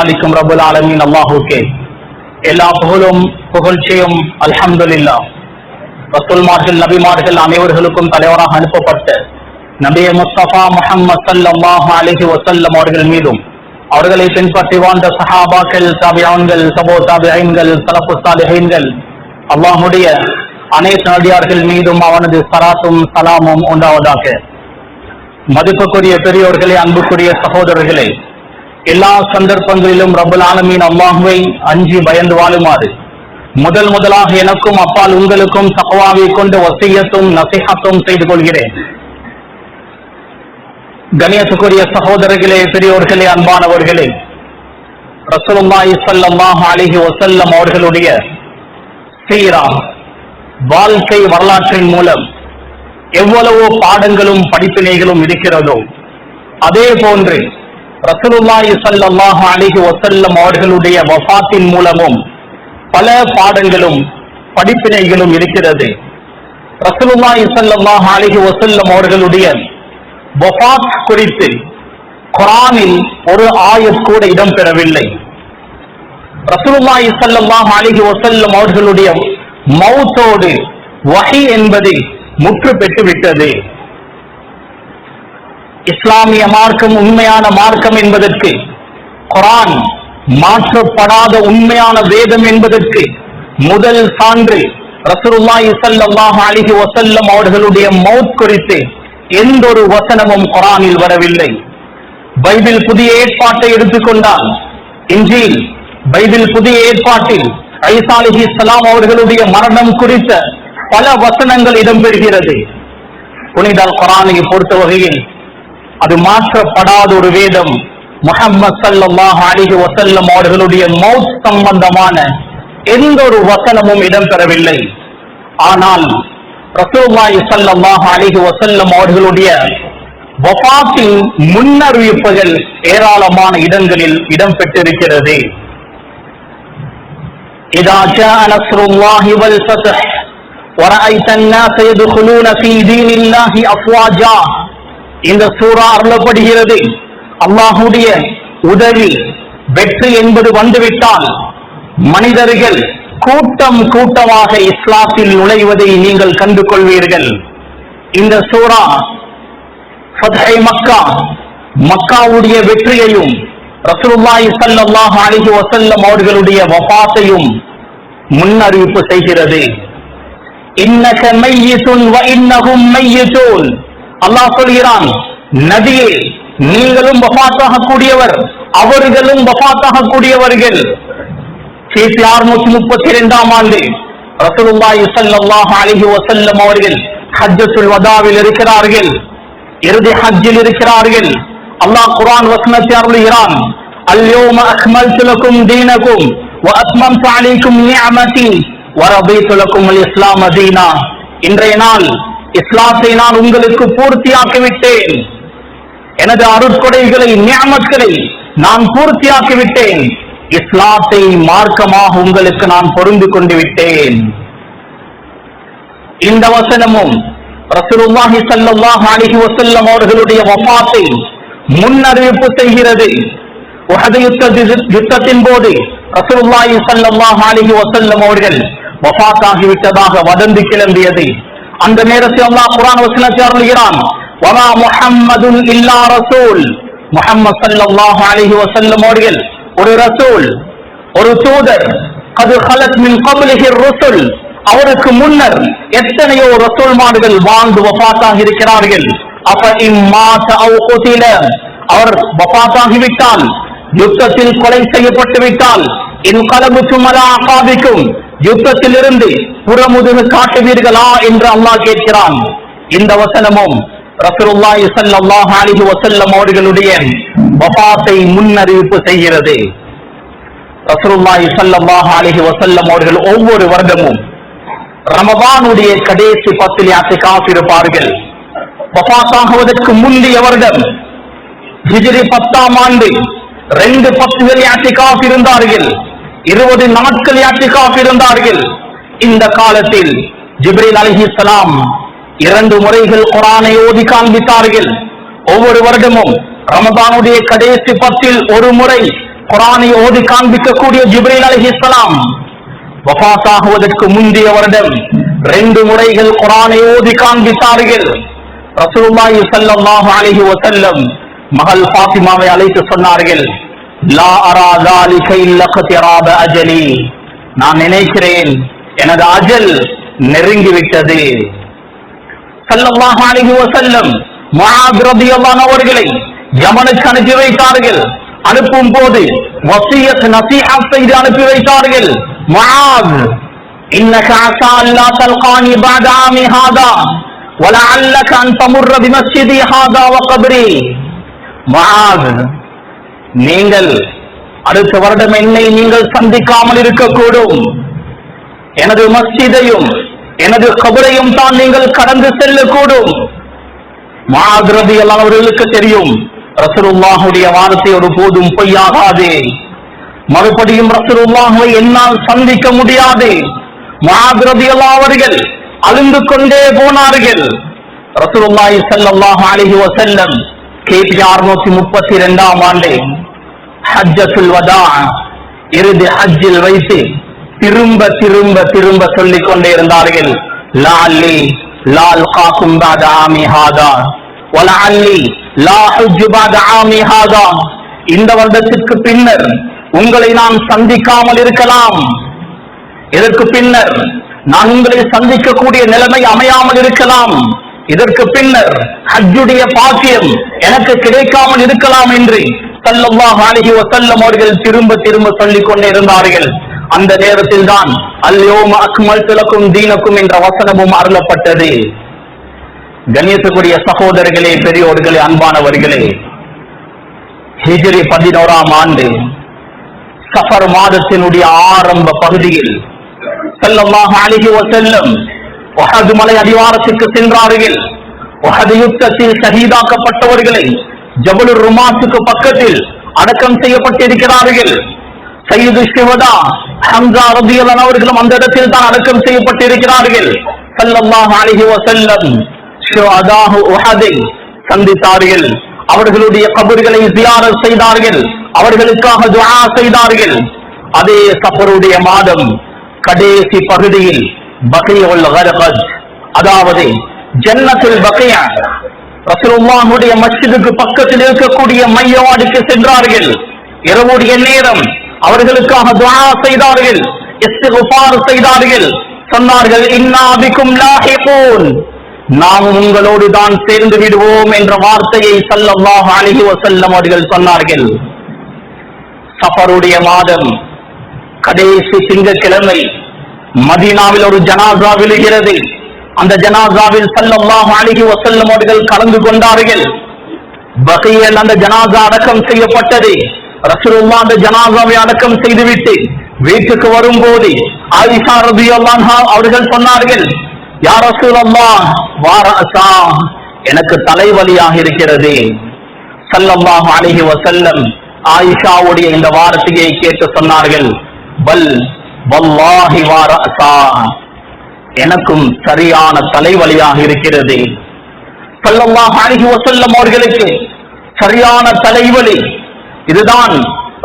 மாலிக்கும் ரப்புல் ஆலமீன் அல்லாஹ்வுக்கே எல்லா புகழும் புகழ்ச்சியும் அல்ஹம்துலில்லாஹ். ரசூல்மார்கள் நபிமார்கள் அனைவர்களுக்கும் தலைவராக அனுப்பப்பட்ட நபியே முஸ்தபா முஹம்மது ஸல்லல்லாஹு அலைஹி வஸல்லம் அவர்கள் மீதும் அவர்களை பின்பற்றி வாழ்ந்த சஹாபாக்கள், தாபிஈன்கள், தபூ தாபிஈன்கள், ஸலஃபுஸ் ஸாலிஹீன்கள், அல்லாஹ்வுடைய அனைத்து நபியார்கள் மீதும் அவனது ஸலாத்தும் ஸலாமும் உண்டாவதாக. மதிப்புக்குரிய பெரியோர்களே, அன்புக்குரிய சகோதரர்களே, எல்லா சந்தர்ப்பங்களிலும் ரப்பல் ஆலமீன் அல்லாஹ்வை அஞ்சி பயந்து வாழுமாறு முதலாக எனக்கும் அப்பால் உங்களுக்கும் தக்வாவை கொண்டு வசியத்தும் நசிஹத்தும் செய்து கொள்கிறேன். கண்ணியத்துக்குரிய சகோதரர்களே, பெரியோர்களே, அன்பானவர்களே, ரசூலுல்லாஹி ஸல்லல்லாஹு அலைஹி வஸல்லம் அவர்களுடைய சீரா வாழ்க்கை வரலாற்றின் மூலம் எவ்வளவோ பாடங்களும் படிப்பினைகளும் இருக்கிறதோ, அதே போன்று ரசூலுல்லாஹி ஸல்லல்லாஹு அலைஹி வஸல்லம் அவர்களுடைய வஃபாத்தின் மூலமும் பல பாடங்களும் படிப்பினைகளும் இருக்கிறது. ரசூலுல்லாஹி ஸல்லல்லாஹு அலைஹி வஸல்லம் அவர்களுடைய வஃபாத் குறித்து குர்ஆனில் ஒரு ஆயத் கூட இடம்பெறவில்லை. ரசூலுல்லாஹி ஸல்லல்லாஹு அலைஹி வஸல்லம் அவர்களுடைய மௌத்தோடு வஹி என்பது முற்று பெற்று விட்டது. இஸ்லாமிய மார்க்கம் உண்மையான மார்க்கம் என்பதற்கு, குர்ஆன் மாற்றப்படாத உண்மையான வேதம் என்பதற்கு முதல் சான்று ரசூலுல்லாஹி ஸல்லல்லாஹு அலைஹி வஸல்லம் அவர்களுடைய மௌத் குறித்து எந்த ஒரு வசனமும் குர்ஆனில் வரவில்லை. பைபிள் புதிய ஏற்பாட்டை எடுத்துக்கொண்டால் இன்ஜீல், பைபிள் புதிய ஏற்பாட்டில் ஈசா அலைஹிஸ்ஸலாம் அவர்களுடைய மரணம் குறித்த பல வசனங்கள் இடம்பெறுகிறது. புனித குர்ஆனை பொறுத்த வகையில் அது மாற்றப்படாத ஒரு வேதம். முஹம்மது ஸல்லல்லாஹு அலைஹி வஸல்லம் அவர்களுடைய மௌத் சம்பந்தமான எந்த ஒரு வசனமும் இடம்பெறவில்லை. ஆனால் ரசூலுல்லாஹி ஸல்லல்லாஹு அலைஹி வஸல்லம் அவர்களுடைய வஃபாத்தின் முன்னறிவிப்புகள் ஏராளமான இடங்களில் இடம்பெற்றிருக்கிறது. இதா ஜாஅ நஸ்ருல்லாஹி வல் ஃபத்ஹ் வரஅய்த அன்-நாஸ யதுகுலூன ஃபீ தீனில்லாஹி அஃப்வாஜா. இந்த சூரா அருளப்படுகிறது, அல்லாஹ்வுடைய உதவி வெற்றி என்பது வந்துவிட்டால் மனிதர்கள் கூட்டம் கூட்டமாக இஸ்லாத்தில் நுழைவதை நீங்கள் கண்டு கொள்வீர்கள். இந்த சூரா ஃபத்ஹை மக்கா, மக்காவுடைய வெற்றியையும் ரசூலுல்லாஹி ஸல்லல்லாஹு அலைஹி வஸல்லம் அவர்களுடைய வஃபாத்தையும் முன்னறிவிப்பு செய்கிறது. இன்னக மையிதுன் வ இன்னஹும் மையிதூன். அல்லாஹ் சொல்கிறான், நபியே நீங்களும் வஃபாத்தாக கூடியவர், அவர்களும் வஃபாத்தாக கூடியவர்கள். கிபி 632ஆம் ஆண்டு ரசூலுல்லாஹி ஸல்லல்லாஹு அலைஹி வஸல்லம் அவர்கள் ஹஜ்ஜத்துல் வதாவில் இருக்கிறார்கள், இறுதி ஹஜ்ஜில் இருக்கிறார்கள். அல்லாஹ் குர்ஆன் வசனத்தை அருளுகிறான், அல்யௌம அக்மல்து லகும் தீனகும் வ அத்மம்து அலைக்கும் நிஅமதி வ ரதீது லகும் அல் இஸ்லாம தீனா. இன்றைய நாள் இஸ்லாத்தை நான் உங்களுக்கு பூர்த்தியாக்கிவிட்டேன், எனது அருட்கொடைகளை நிஅமத்களை நான் பூர்த்தியாக்கிவிட்டேன், இஸ்லாத்தை மார்க்கமாக உங்களுக்கு நான் பொருந்து கொண்டு விட்டேன். இந்த வசனமும் ரசூலுல்லாஹி ஸல்லல்லாஹு அலைஹி வஸல்லம் அவர்களுடைய வஃபாத்தை முன்னறிவிப்பு செய்கிறது. உஹது யுத்தத்தின் போது ரசூலுல்லாஹி ஸல்லல்லாஹு அலைஹி வஸல்லம் அவர்கள் வஃபாத்தாகிவிட்டதாக வதந்தி கிளம்பியது. அந்த நேரத்தில் அல்லாஹ் குர்ஆன் வசனத்தை அருளுகிறான், வமா முஹம்மதுன் இல்லா ரசூல். முஹம்மது ஸல்லல்லாஹு அலைஹி வஸல்லம் அவர்கள் ஒரு ரசூல், ஒரு தூதர். கது ஹலத் மின் கப்லிஹி ருசுல். அவருக்கு முன்னர் எத்தனையோ ரசூல்மார்கள் வாழ்ந்து வஃபாத்தாகி இருக்கிறார்கள். அப்ப இம்மாத அவ் குதில, அவர் வஃபாத்தாகிவிட்டால், யுத்தத்தில் கொலை செய்யப்பட்டு விட்டால், இன் கலபுக்கும் அலா அகாபிக்கும், யுத்தத்தில் இருந்து புறமுதுகு காட்டுவீர்களா என்று அல்லாஹ் கேட்கிறான். இந்த வசனமும் ரசூலுல்லாஹி ஸல்லல்லாஹு அலைஹி வஸல்லம் அவர்களுடைய வஃபாத்தை முன்னறிவிப்பு செய்கிறது. ரசூலுல்லாஹி ஸல்லல்லாஹு அலைஹி வஸல்லம் அவர்கள் ஒவ்வொரு வருடமும் ரமதானுடைய கடைசி 10 இஅ்திகாஃப் இருப்பார்கள். வஃபாத்தாகுவதற்கு முந்தைய வருடம் ஹிஜ்ரி 10ஆம் ஆண்டு 2 10கள் இஅ்திகாஃப் இருந்தார்கள், 20 நாட்கள் இஅ்திகாஃப் இருந்தார்கள். இந்த காலத்தில் ஜிப்ரீல் அலைஹிஸ்ஸலாம் 2 முறைகள் குர்ஆனை ஓதி காண்பித்தார்கள். ஒவ்வொரு வருடமும் ரமதானுடைய கடைசி 10ல் ஒரு முறை குர்ஆனை ஓதி காண்பிக்கக்கூடிய ஜிப்ரீல் அலைஹிஸ்ஸலாம் வஃபாத்தாகுவதற்கு முந்தைய வருடம் 2 முறைகள் குர்ஆனை ஓதி காண்பித்தார்கள். ரசூலுல்லாஹி ஸல்லல்லாஹு அலைஹி வஸல்லம் மகள் ஃபாத்திமாவை அழைத்து சொன்னார்கள், லா அரா ذلك இல்லா இக்திராப அஜலி, நான் நினைக்கிறேன் எனது அஜல் நெருங்கிவிட்டது. ஸல்லல்லாஹு அலைஹி வஸல்லம் முஆத் ரலியல்லாஹு அன்ஹு அவர்களை யமனுக்கு அனுப்பி வைத்தார்கள். அனுப்பும் போது வசியத் நசீஹத் செய்து அனுப்பி வைத்தார்கள். முஆத், இன்னக அஸா அல்லா தல்கானி பஅத ஆமி ஹாதா வலஅல்லக அன் தமுர்ர பிமஸ்ஜிதி ஹாதா வகப்ரி. முஆத், நீங்கள் அடுத்த வருடம் என்னை நீங்கள் சந்திக்காமல் இருக்கக்கூடும். எனது மஸ்ஜிதையும் எனது கபரையும் தான் நீங்கள் கடந்து செல்லக்கூடும். முஆத் ரலியல்லாஹு அவர்களுக்கு தெரியும், ரசூலுல்லாஹுடைய வார்த்தை ஒரு போதும் பொய்யாகாது. மறுபடியும் ரசூலுல்லாஹை என்னால் சந்திக்க முடியாது. முஆத் ரலியல்லாஹு அவர்கள் அழுந்து கொண்டே போனார்கள். ரசூலுல்லாஹி ஸல்லல்லாஹு அலைஹி வஸல்லம் கிபி 632ஆம் ஆண்டு ஹஜ்ஜத்துல் வதா, இறுதி ஹஜ்ஜில் வைத்து திரும்ப திரும்ப திரும்ப சொல்லிக் கொண்டே இருந்தார்கள், லஅல்லி லா அல்காக்கும் பஅத ஆமி ஹாதா வலஅல்லி லா ஹஜ்ஜு பஅத ஆமி ஹாதா. இந்த வருடத்திற்கு பின்னர் உங்களை நான் சந்திக்காமல் இருக்கலாம். இதற்கு பின்னர் நான் உங்களை சந்திக்கக்கூடிய நிலைமை அமையாமல் இருக்கலாம். இதற்கு பின்னர் ஹஜ்ஜுடைய பாக்கியம் எனக்கு கிடைக்காமல் இருக்கலாம் என்று ஸல்லல்லாஹு அலைஹி வஸல்லம் அவர்கள் திரும்ப திரும்ப சொல்லிக் கொண்டே இருந்தார்கள். அந்த நேரத்தில் தான் அல்யௌம அக்மல்து லக்கும் தீனக்கும் என்ற வசனமும் அருளப்பட்டது. கண்ணியத்துக்குரிய சகோதரர்களே, பெரியோர்களே, அன்பானவர்களே, ஹிஜ்ரி 11ஆம் ஆண்டு சஃபர் மாதத்தினுடைய ஆரம்ப பகுதியில் ஸல்லல்லாஹு அலைஹி வஸல்லம் உஹது மலை அடிவாரத்துக்கு சென்றார்கள். உஹது யுத்தத்தில் ஷஹீதாக்கப்பட்டவர்களை ஜபலுர் ருமாத்துக்கு பக்கத்தில் அடக்கம் செய்யப்பட்டிருக்கிறார்கள். சையது ஷுஹதா ஹம்ஸா ரலியல்லாஹு அன்ஹு அவர்களும் அந்த இடத்தில் தான் அடக்கம் செய்யப்பட்டிருக்கிறார்கள். ஸல்லல்லாஹு அலைஹி வஸல்லம் ஷுஹதாஹு உஹதை சந்தித்தார்கள். அவர்களுடைய கபர்களை ஜியாரத் செய்தார்கள். அவர்களுக்காக துஆ செய்தார்கள். அதே சஃபருடைய மாதம் கடைசி பகுதியில் பகீஉல் கர்கத், அதாவது ஜன்னத்துல் பகீஅ, ரசூலுல்லாஹுடைய மஸ்ஜிதுக்கு பக்கத்தில் இருக்கக்கூடிய மையவாடிக்கு சென்றார்கள். இரவுடைய நேரம் அவர்களுக்காக துஆ செய்தார்கள், இஸ்திக்ஃபார் செய்தார்கள். சொன்னார்கள், இன்னா பிக்கும் லாஹிகூன், நாம் உங்களோடு தான் சேர்ந்து விடுவோம் என்ற வார்த்தையை ஸல்லல்லாஹு அலைஹி வஸல்லம் அவர்கள் சொன்னார்கள். சஃபருடைய மாதம் கடைசி திங்கட்கிழமை மதீனாவில் ஒரு ஜனாசா விழுகிறது. அந்த ஜனாசாவில் ஸல்லல்லாஹு அலைஹி வஸல்லம் அவர்கள் கலந்து கொண்டார்கள். பகீயில் அந்த ஜனாசா அடக்கம் செய்யப்பட்டது. ரசூலுல்லாஹ் அந்த ஜனாசாவை அடக்கம் செய்துவிட்டு வீட்டுக்கு வரும்போது ஆயிஷா ரலியல்லாஹு அன்ஹா அவர்கள் சொன்னார்கள், யா ரசூலல்லாஹ் வாரஸா, எனக்கு தலைவலியாக இருக்கிறது. ஸல்லல்லாஹு அலைஹி வஸல்லம் ஆயிஷாவுடைய இந்த வார்த்தையை கேட்டு சொன்னார்கள், பல் வல்லாஹி வாரஸா, எனக்கும் சரியான தலைவலியாக இருக்கிறது. ஸல்லல்லாஹு அலைஹி வஸல்லம் அவர்களுக்கு சரியான தலைவலி. இதுதான்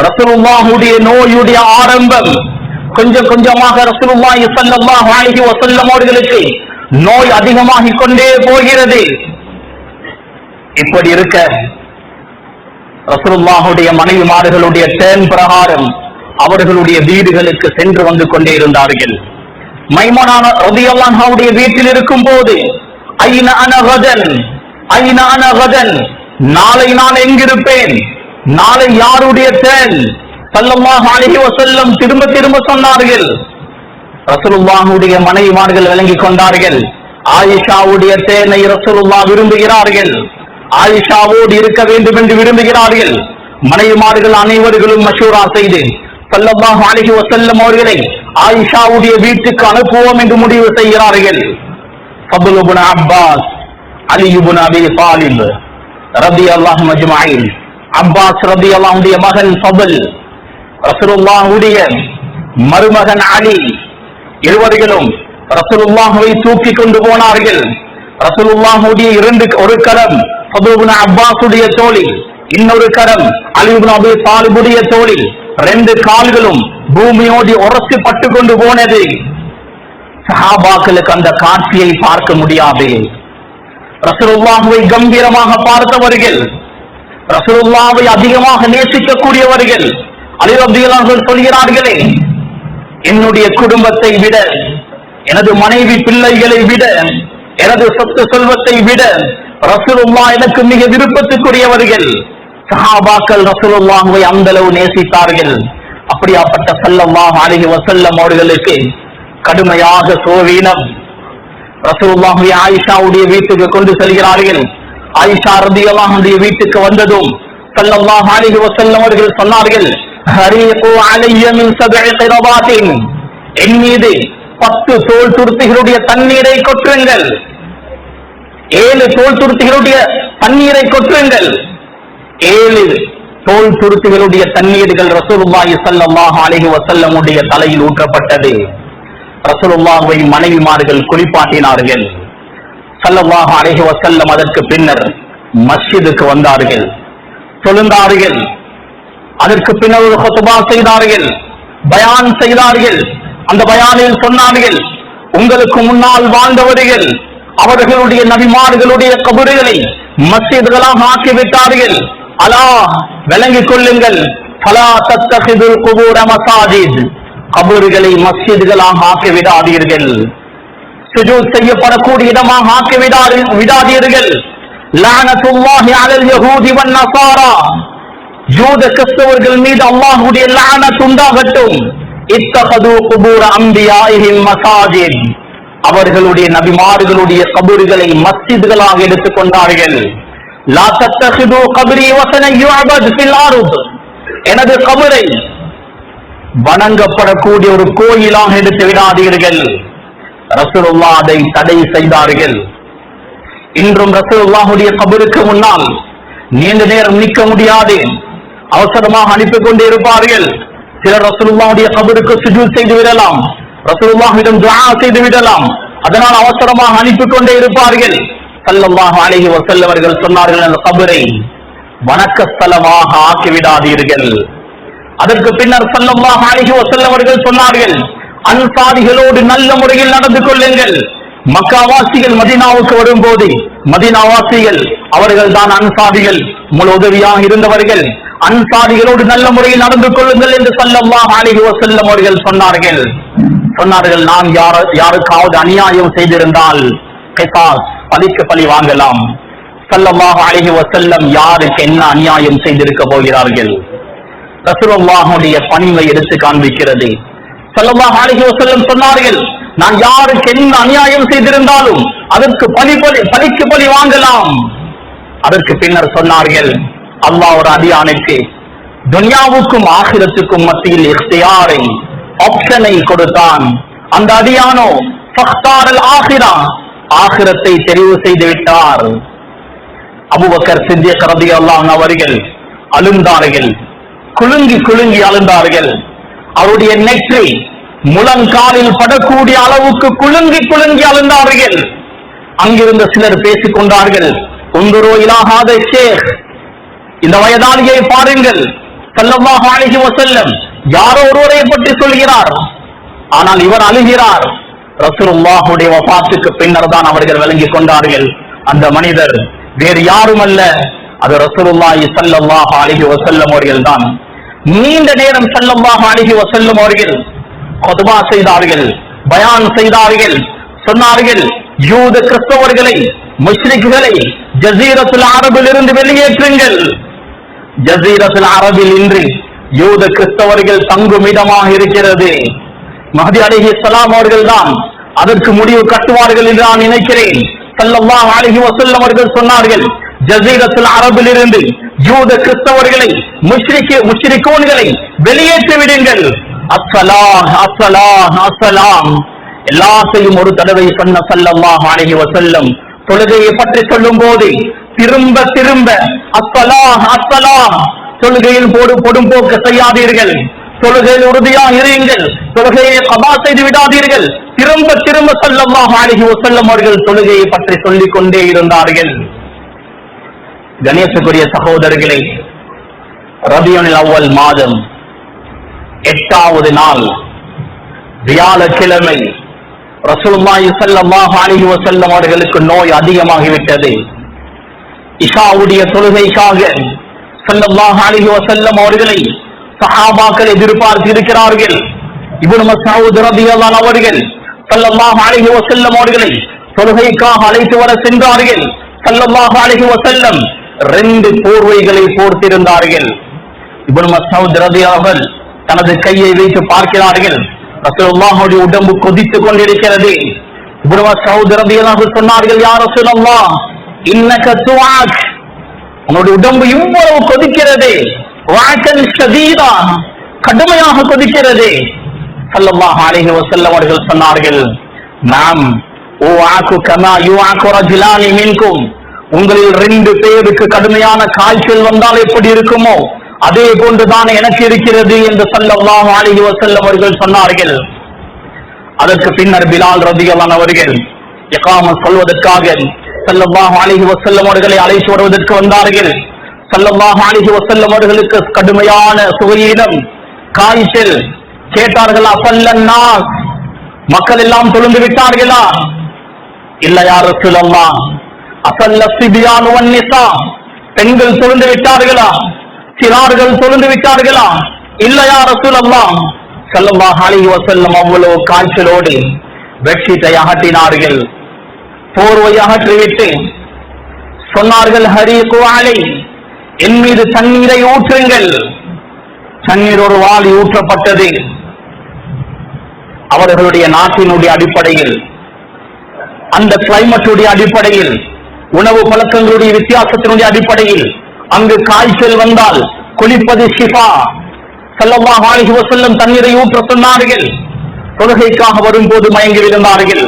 ரசூலுல்லாஹுடைய நோயுடைய ஆரம்பம். கொஞ்சம் கொஞ்சமாக ரசூலுல்லாஹி ஸல்லல்லாஹு அலைஹி வஸல்லம் அவர்களுக்கு நோய் அதிகமாகிக் கொண்டே போகிறது. இப்படி இருக்க ரசூலுல்லாஹுடைய மனைவிமார்களுடைய டேர்ன் பிரகாரம் அவர்களுடைய வீடுகளுக்கு சென்று வந்து கொண்டே இருந்தார்கள். மைமூனா ரலியல்லாஹு அன்ஹாவுடைய வீட்டில் இருக்கும் போது ஐன அன கதன், ஐன அன கதன், நாளை நான் எங்கிருப்பேன், நாளை யாருடைய டேர்ன், ஸல்லல்லாஹு அலைஹி வஸல்லம் திரும்ப திரும்ப சொன்னார்கள். ரசூலுல்லாஹுடைய மனைவிமார்கள் விளங்கிக் கொண்டார்கள். ஆயிஷாவுடைய டேர்னை ரசூலுல்லாஹ் விரும்புகிறார்கள், ஆயிஷாவோடு இருக்க வேண்டும் என்று விரும்புகிறார்கள். மனைவிமார்கள் அனைவர்களும் மஷூரா செய்து ஸல்லல்லாஹு அலைஹி வஸல்லம் அவர்களை ஆயிஷாவுடைய வீட்டுக்கு அனுப்புவோம் என்று முடிவு செய்கிறார்கள். ஃபضل இப்னு அப்பாஸ், அலி இப்னு அபி தாலிப் ரலியல்லாஹு அஜ்மஈன், அப்பாஸ் ரலியல்லாஹு அன்ஹுடைய மகன் ஃபضل, ரசூலுல்லாஹுடைய மருமகன் அலி, இருவர்களும் ரசூலுல்லாஹுவை தூக்கி கொண்டு போனார்கள். ரசூலுல்லாஹுடைய ஒரு கரம் ஃபضل இப்னு அப்பாஸுடைய தோளில், இன்னொரு கரம் அலி இப்னு அபீ தாலிபுடைய தோளில், 2 கால்களும் பூமியோடு உரசி பட்டு கொண்டு போனது. சஹாபாக்களுக்கு அந்த காட்சியை பார்க்க முடியாது. ரசூலுல்லாஹ்வை கம்பீரமாக பார்த்தவர்கள், ரசூலுல்லாஹ்வை அதிகமாக நேசிக்கக்கூடியவர்கள் அலி ரலியல்லாஹு அன்ஹு சொல்கிறார்களே, என்னுடைய குடும்பத்தை விட, எனது மனைவி பிள்ளைகளை விட, எனது சொத்து செல்வத்தை விட ரசூலுல்லாஹ் எனக்கு மிக விருப்பத்துக்குரியவர்கள். சஹாபாக்கள் ரசூலுல்லாஹ்வை அந்த அளவு நேசித்தார்கள். அப்படியாப்பட்ட ஸல்லல்லாஹு அலைஹி வஸல்லம் அவர்களுக்கு கடுமையாக சோவீனம். ரசூலுல்லாஹி ஆயிஷாவுடைய வீட்டுக்கு கொண்டு செல்கிறார்கள். ஆயிஷா ரலியல்லாஹு அன்ஹா வீட்டுக்கு வந்ததும் ஸல்லல்லாஹு அலைஹி வஸல்லம் அவர்கள் சொன்னார்கள், ஹரீகு அலைய மின் 7 qiradaatin, என் மீது 10 தோல் துருத்திகளுடைய தண்ணீரை கொட்டுங்கள். 7 தோல் துருத்திகளுடைய தண்ணீரை கொட்டுங்கள். 7 தோல் துருத்திகளுடைய தண்ணீர்கள் ரசூலுல்லாஹி ஸல்லல்லாஹு அலைஹி வஸல்லம் உடைய தலையில் ஊற்றப்பட்டது. ரசூலுல்லாஹ்வை மனைவிமார்கள் குளிப்பாட்டினார்கள். ஸல்லல்லாஹு அலைஹி வஸல்லம் அதற்கு பின்னர் மஸ்ஜிதுக்கு வந்தார்கள், தொழுந்தார்கள். அதற்கு பின்னர் ஒரு குத்பா செய்தார்கள், பயான் செய்தார்கள். அந்த பயானில் சொன்னார்கள், உங்களுக்கு முன்னால் வாழ்ந்தவர்கள் அவர்களுடைய நபிமார்களுடைய கபறுகளை மஸ்ஜிதுகளாக ஆக்கிவிட்டார்கள். அல்லாஹ் விளங்கிக் கொள்ளுங்கள், ஃபலா தத்தகிதுல் குபூர மசாஜித், கபறுகளை மஸ்ஜிதுகளாக ஆக்கிவிடாதீர்கள், சுஜூத் செய்யப்படக்கூடிய இடமாக ஆக்கிவிடாதீர்கள். லஅனத்துல்லாஹி அலல் யஹூதி வன் நஸாரா, யூத கிறிஸ்தவர்கள் மீது அல்லாஹ்வுடைய லஅனத் உண்டாகட்டும். இத்தகது குபூர அன்பியாஇஹிம் மசாஜித், அவர்களுடைய நபிமார்களுடைய கபறுகளை மஸ்ஜிதுகளாக எடுத்துக் கொண்டார்கள். லா தத்தகிது கப்ரி வஸனன் யுஅபத் ஃபில் அர்த், எனது கபரை வணங்கப்படக்கூடிய ஒரு கோயிலாக எடுத்து விடாதீர்கள். ரசூலுல்லாஹ் அதை தடை செய்தார்கள். இன்றும் ரசூலுல்லாஹுடைய கபருக்கு முன்னால் நீண்ட நேரம் நிற்க முடியாது, அவசரமாக அனுப்பிக் கொண்டே இருப்பார்கள். சிலர் ரசூலுல்லாஹுடைய கபருக்கு சுஜூத் செய்து விடலாம், ரசூலுல்லாஹ்விடம் துஆ செய்து விடலாம், அதனால் அவசரமாக அனுப்பிக் கொண்டே இருப்பார்கள். ஸல்லல்லாஹு அலைஹி வஸல்லம் அவர்கள் சொன்னார்கள், அந்த கபரை வணக்க ஸ்தலமாக ஆக்கிவிடாதீர்கள். அதற்கு பின்னர் ஸல்லல்லாஹு அலைஹி வஸல்லம் அவர்கள் சொன்னார்கள், அன்சாரிகளோடு நல்ல முறையில் நடந்து கொள்ளுங்கள். மக்காவாசிகள் மதீனாவுக்கு வரும்போது, மதீனாவாசிகள் அவர்கள் தான் அன்சாரிகள், முழு உதவியாக இருந்தவர்கள். அன்சாரிகளோடு நல்ல முறையில் நடந்து கொள்ளுங்கள் என்று ஸல்லல்லாஹு அலைஹி வஸல்லம் அவர்கள் சொன்னார்கள். நான் யாருக்காவது அநியாயம் செய்திருந்தால் கிசாஸ், பலிக்கு பலி வாங்கலாம். ஸல்லல்லாஹு அலைஹி வஸல்லம் யாருக்கு என்ன அநியாயம் செய்திருக்க போகிறார்கள்? ரசூலுல்லாஹுடைய பணிவை எடுத்து காண்பிக்கிறது. ஸல்லல்லாஹு அலைஹி வஸல்லம் சொன்னார்கள், நான் யாருக்கு என்ன அநியாயம் செய்திருந்தாலும் அதற்கு பலிக்கு பலி வாங்கலாம். அதற்கு பின்னர் சொன்னார்கள், அல்லாஹ் ஒரு அடியானுக்கு துன்யாவுக்கும் ஆகிரத்துக்கும் மத்தியில் இக்தியாரை, ஆப்ஷனை கொடுத்தான். அந்த அடியானோ ஃபக்தாரல் ஆகிரா, ஆகிரத்தை தெரிவு செய்து விட்டார். அபூபக்கர் சித்திக் ரலியல்லாஹு அன்ஹு அவர்கள் அழுந்தார்கள், குலுங்கி குலுங்கி அழுந்தார்கள். அவருடைய நெற்றி முழங்காலில் படக்கூடிய அளவுக்கு குலுங்கி குலுங்கி அழுந்தார்கள். அங்கிருந்த சிலர் பேசிக் கொண்டார்கள், உந்துரு இலா ஹாதா ஷேக், இந்த வயதாளியை பாருங்கள், ஸல்லல்லாஹு அலைஹி வஸல்லம் யாரோ ஒருவரை பற்றி சொல்கிறார், ஆனால் இவர் அழுகிறார். ரசூலுல்லாஹுடைய வஃபாத்துக்கு பின்னர் தான் அவர்கள் விளங்கிக் கொண்டார்கள், அந்த மனிதர் வேறு யாரும் அல்ல, அது ரசூலுல்லாஹி ஸல்லல்லாஹு அலைஹி வஸல்லம் அவர்கள் தான். நீண்ட நேரம் ஸல்லல்லாஹு அலைஹி வஸல்லம் அவர்கள் குத்பா செய்தார்கள், பயான் செய்தார்கள். சொன்னார்கள், யூத கிறிஸ்தவர்களை, முஷ்ரிக்குகளை ஜஸீரத்துல் அரபில் இருந்து வெளியேற்றுங்கள். ஜஸீரத்துல் அரபில் இன்று யூத கிறிஸ்தவர்கள் தங்கும் இடமாக இருக்கிறது. மஹ்தி அலைஹிஸ்ஸலாம் அவர்கள் தான் அதற்கு முடிவு கட்டுவார்கள் என்று நான் நினைக்கிறேன். ஸல்லல்லாஹு அலைஹி வஸல்லம் அவர்கள் சொன்னார்கள், ஜஸீரத்துல் அரபில் இருந்து யூத கிறிஸ்தவர்களை, முஷ்ரிக்கோன்களை வெளியேற்றி விடுங்கள். அஸ்ஸலாம் அஸ்ஸலாம் அஸ்ஸலாம் எல்லாத்தையும் ஒரு தடவை சொன்ன ஸல்லல்லாஹு அலைஹி வஸல்லம் தொழுகையை பற்றி சொல்லும் போது திரும்ப திரும்ப அஸ்ஸலாம் அஸ்ஸலாம், தொழுகையில் போடும் போக்கு செய்யாதீர்கள், தொழுகையில் உறுதியாக இருங்கள், தொழுகையை கபா செய்து விடாதீர்கள். திரும்ப திரும்ப ஸல்லல்லாஹு அலைஹி வஸல்லம் அவர்கள் தொழுகையை பற்றி சொல்லிக் கொண்டே இருந்தார்கள். கணேசக்குரிய சகோதரர்களே, ரபியுல் அவ்வல் மாதம் 8வது நாள் வியாழக்கிழமை ரசூலுல்லாஹி ஸல்லல்லாஹு அலைஹி வஸல்லம் அவர்களுக்கு நோய் அதிகமாகிவிட்டது. இஷாவுடைய தொழுகைக்காக ஸல்லல்லாஹு அலைஹி வஸல்லம் அவர்களை சஹாபாக்கள் எதிர்பார்த்து இருக்கிறார்கள். இப்னு மஸ்ஊத் ரலியல்லாஹு அன்ஹு அவர்கள் ஸல்லல்லாஹு அலைஹி வஸல்லம் அவர்களை தொழுகைக்காக அழைத்து வர சென்றார்கள். ஸல்லல்லாஹு அலைஹி வஸல்லம் 2 போர்வைகளை போர்த்திருந்தார்கள். இப்னு மஸ்ஊத் ரலியல்லாஹு அன்ஹு தனது கையை வைத்து பார்க்கிறார்கள். ரசூலுல்லாஹுடைய உடம்பு கொதித்துக் கொண்டிருக்கிறது. இப்னு மஸ்ஊத் ரலியல்லாஹு அன்ஹு சொன்னார்கள், யா ரசூலல்லாஹ், இன்னக துஆக், உன்னுடைய உடம்பு இவ்வளவு கொதிக்கிறது, வாக்கன் ஷதீதா, கடுமையாக கொதிக்கிறது. ஸல்லல்லாஹு அலைஹி வஸல்லம் அவர்கள் சொன்னார்கள், நாம் உஆகு கமா யுஆகு ரஜுலானி மின்கும், உங்களில் 2 பேருக்கு கடுமையான காய்ச்சல் வந்தால் எப்படி இருக்குமோ அதே போன்றுதான் எனக்கு இருக்கிறது என்று ஸல்லல்லாஹு அலைஹி வஸல்லம் அவர்கள் சொன்னார்கள். அதற்கு பின்னர் பிலால் ரலியல்லாஹு அன்ஹு அவர்கள் இகாமத் சொல்வதற்காக ஸல்லல்லாஹு அலைஹி வஸல்லம் அவர்களை அழைத்து வருவதற்கு வந்தார்கள். ஸல்லல்லாஹு அலைஹி வஸல்லம் அவர்களுக்கு கடுமையான சுகையீனம், காய்ச்சல். கேட்டார்கள், அஃபல்லன்னா, மக்கள் எல்லாம் தொழுந்து விட்டார்களா? இல்ல யா ரசூலல்லாஹ். அஃபல்ல ஸிபியான் வன் நிஸா, பெண்கள் தொழுந்து விட்டார்களா? சிறார்கள் தொழுந்து விட்டார்களா? இல்ல யா ரசூலல்லாஹ். ஸல்லல்லாஹு அலைஹி வஸல்லம் அவ்வளவு காய்ச்சலோடு பெட்ஷீட்டை அகற்றினார்கள். போர்வை அகற்றிவிட்டு சொன்னார்கள், ஹரீகு அலை, என் மீது தண்ணீரை ஊற்றுங்கள். தண்ணீர் ஒரு வாளி ஊற்றப்பட்டது. அவர்களுடைய நாட்டினுடைய அடிப்படையில், அந்த கிளைமேட்டுடைய அடிப்படையில், உணவு பழக்கங்களுடைய வித்தியாசத்தினுடைய அடிப்படையில் அங்கு காய்ச்சல் வந்தால் குளிப்பது ஷிஃபா. ஸல்லல்லாஹு அலைஹி வஸல்லம் தண்ணீரை ஊற்ற சொன்னார்கள். தொழுகைக்காக வரும்போது மயங்கி விழுந்தார்கள்.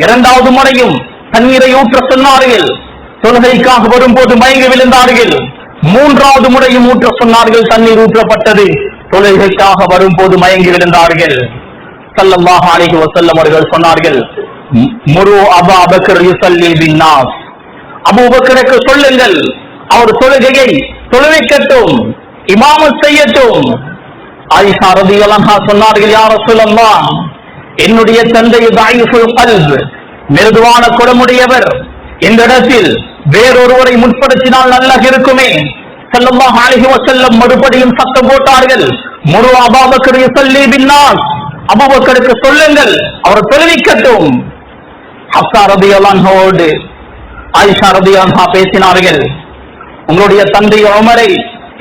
2வது முறையும் தண்ணீரை ஊற்ற சொன்னார்கள். தொழுகைக்காக வரும்போது மயங்கி விழுந்தார்கள். 3வது முறையும் ஊற்ற சொன்னார்கள். தண்ணீர் ஊற்றப்பட்டது. தொழுகைக்காக வரும்போது மயங்கி விழுந்தார்கள். ஸல்லல்லாஹு அலைஹி வஸல்லம் அவர்கள் சொன்னார்கள், முரு அபா பக்கர் யுஸல்லி பின்னாஸ், அபூபக்கருக்கு சொல்லுங்கள், அவர் தொழுகையை தொழுவிக்கட்டும், இமாமத் செய்யட்டும். ஆயிஷா ரலியல்லாஹு அன்ஹா சொன்னார்கள், யா ரசூலல்லாஹ், என்னுடைய தந்தை தாயிஃபுல் கல்ப், மிருதுவான குணமுடையவர், இந்த இடத்தில் வேறொருவரை முற்படுத்தினால் நல்லா இருக்குமே. ஸல்லல்லாஹு அலைஹி வஸல்லம் மறுபடியும் சத்தம் போட்டார்கள், முரு அபூ பக்கர் யுஸல்லி பின்னாஸ், அபூபக்கருக்கு சொல்லுங்கள், அவர் தொழுவிக்கட்டும். ஹப்ஸா ரலியல்லாஹு அன்ஹாவோடு ஆயிஷா ரலியல்லாஹு அன்ஹா பேசினார்கள், உங்களுடைய தந்தை உமரை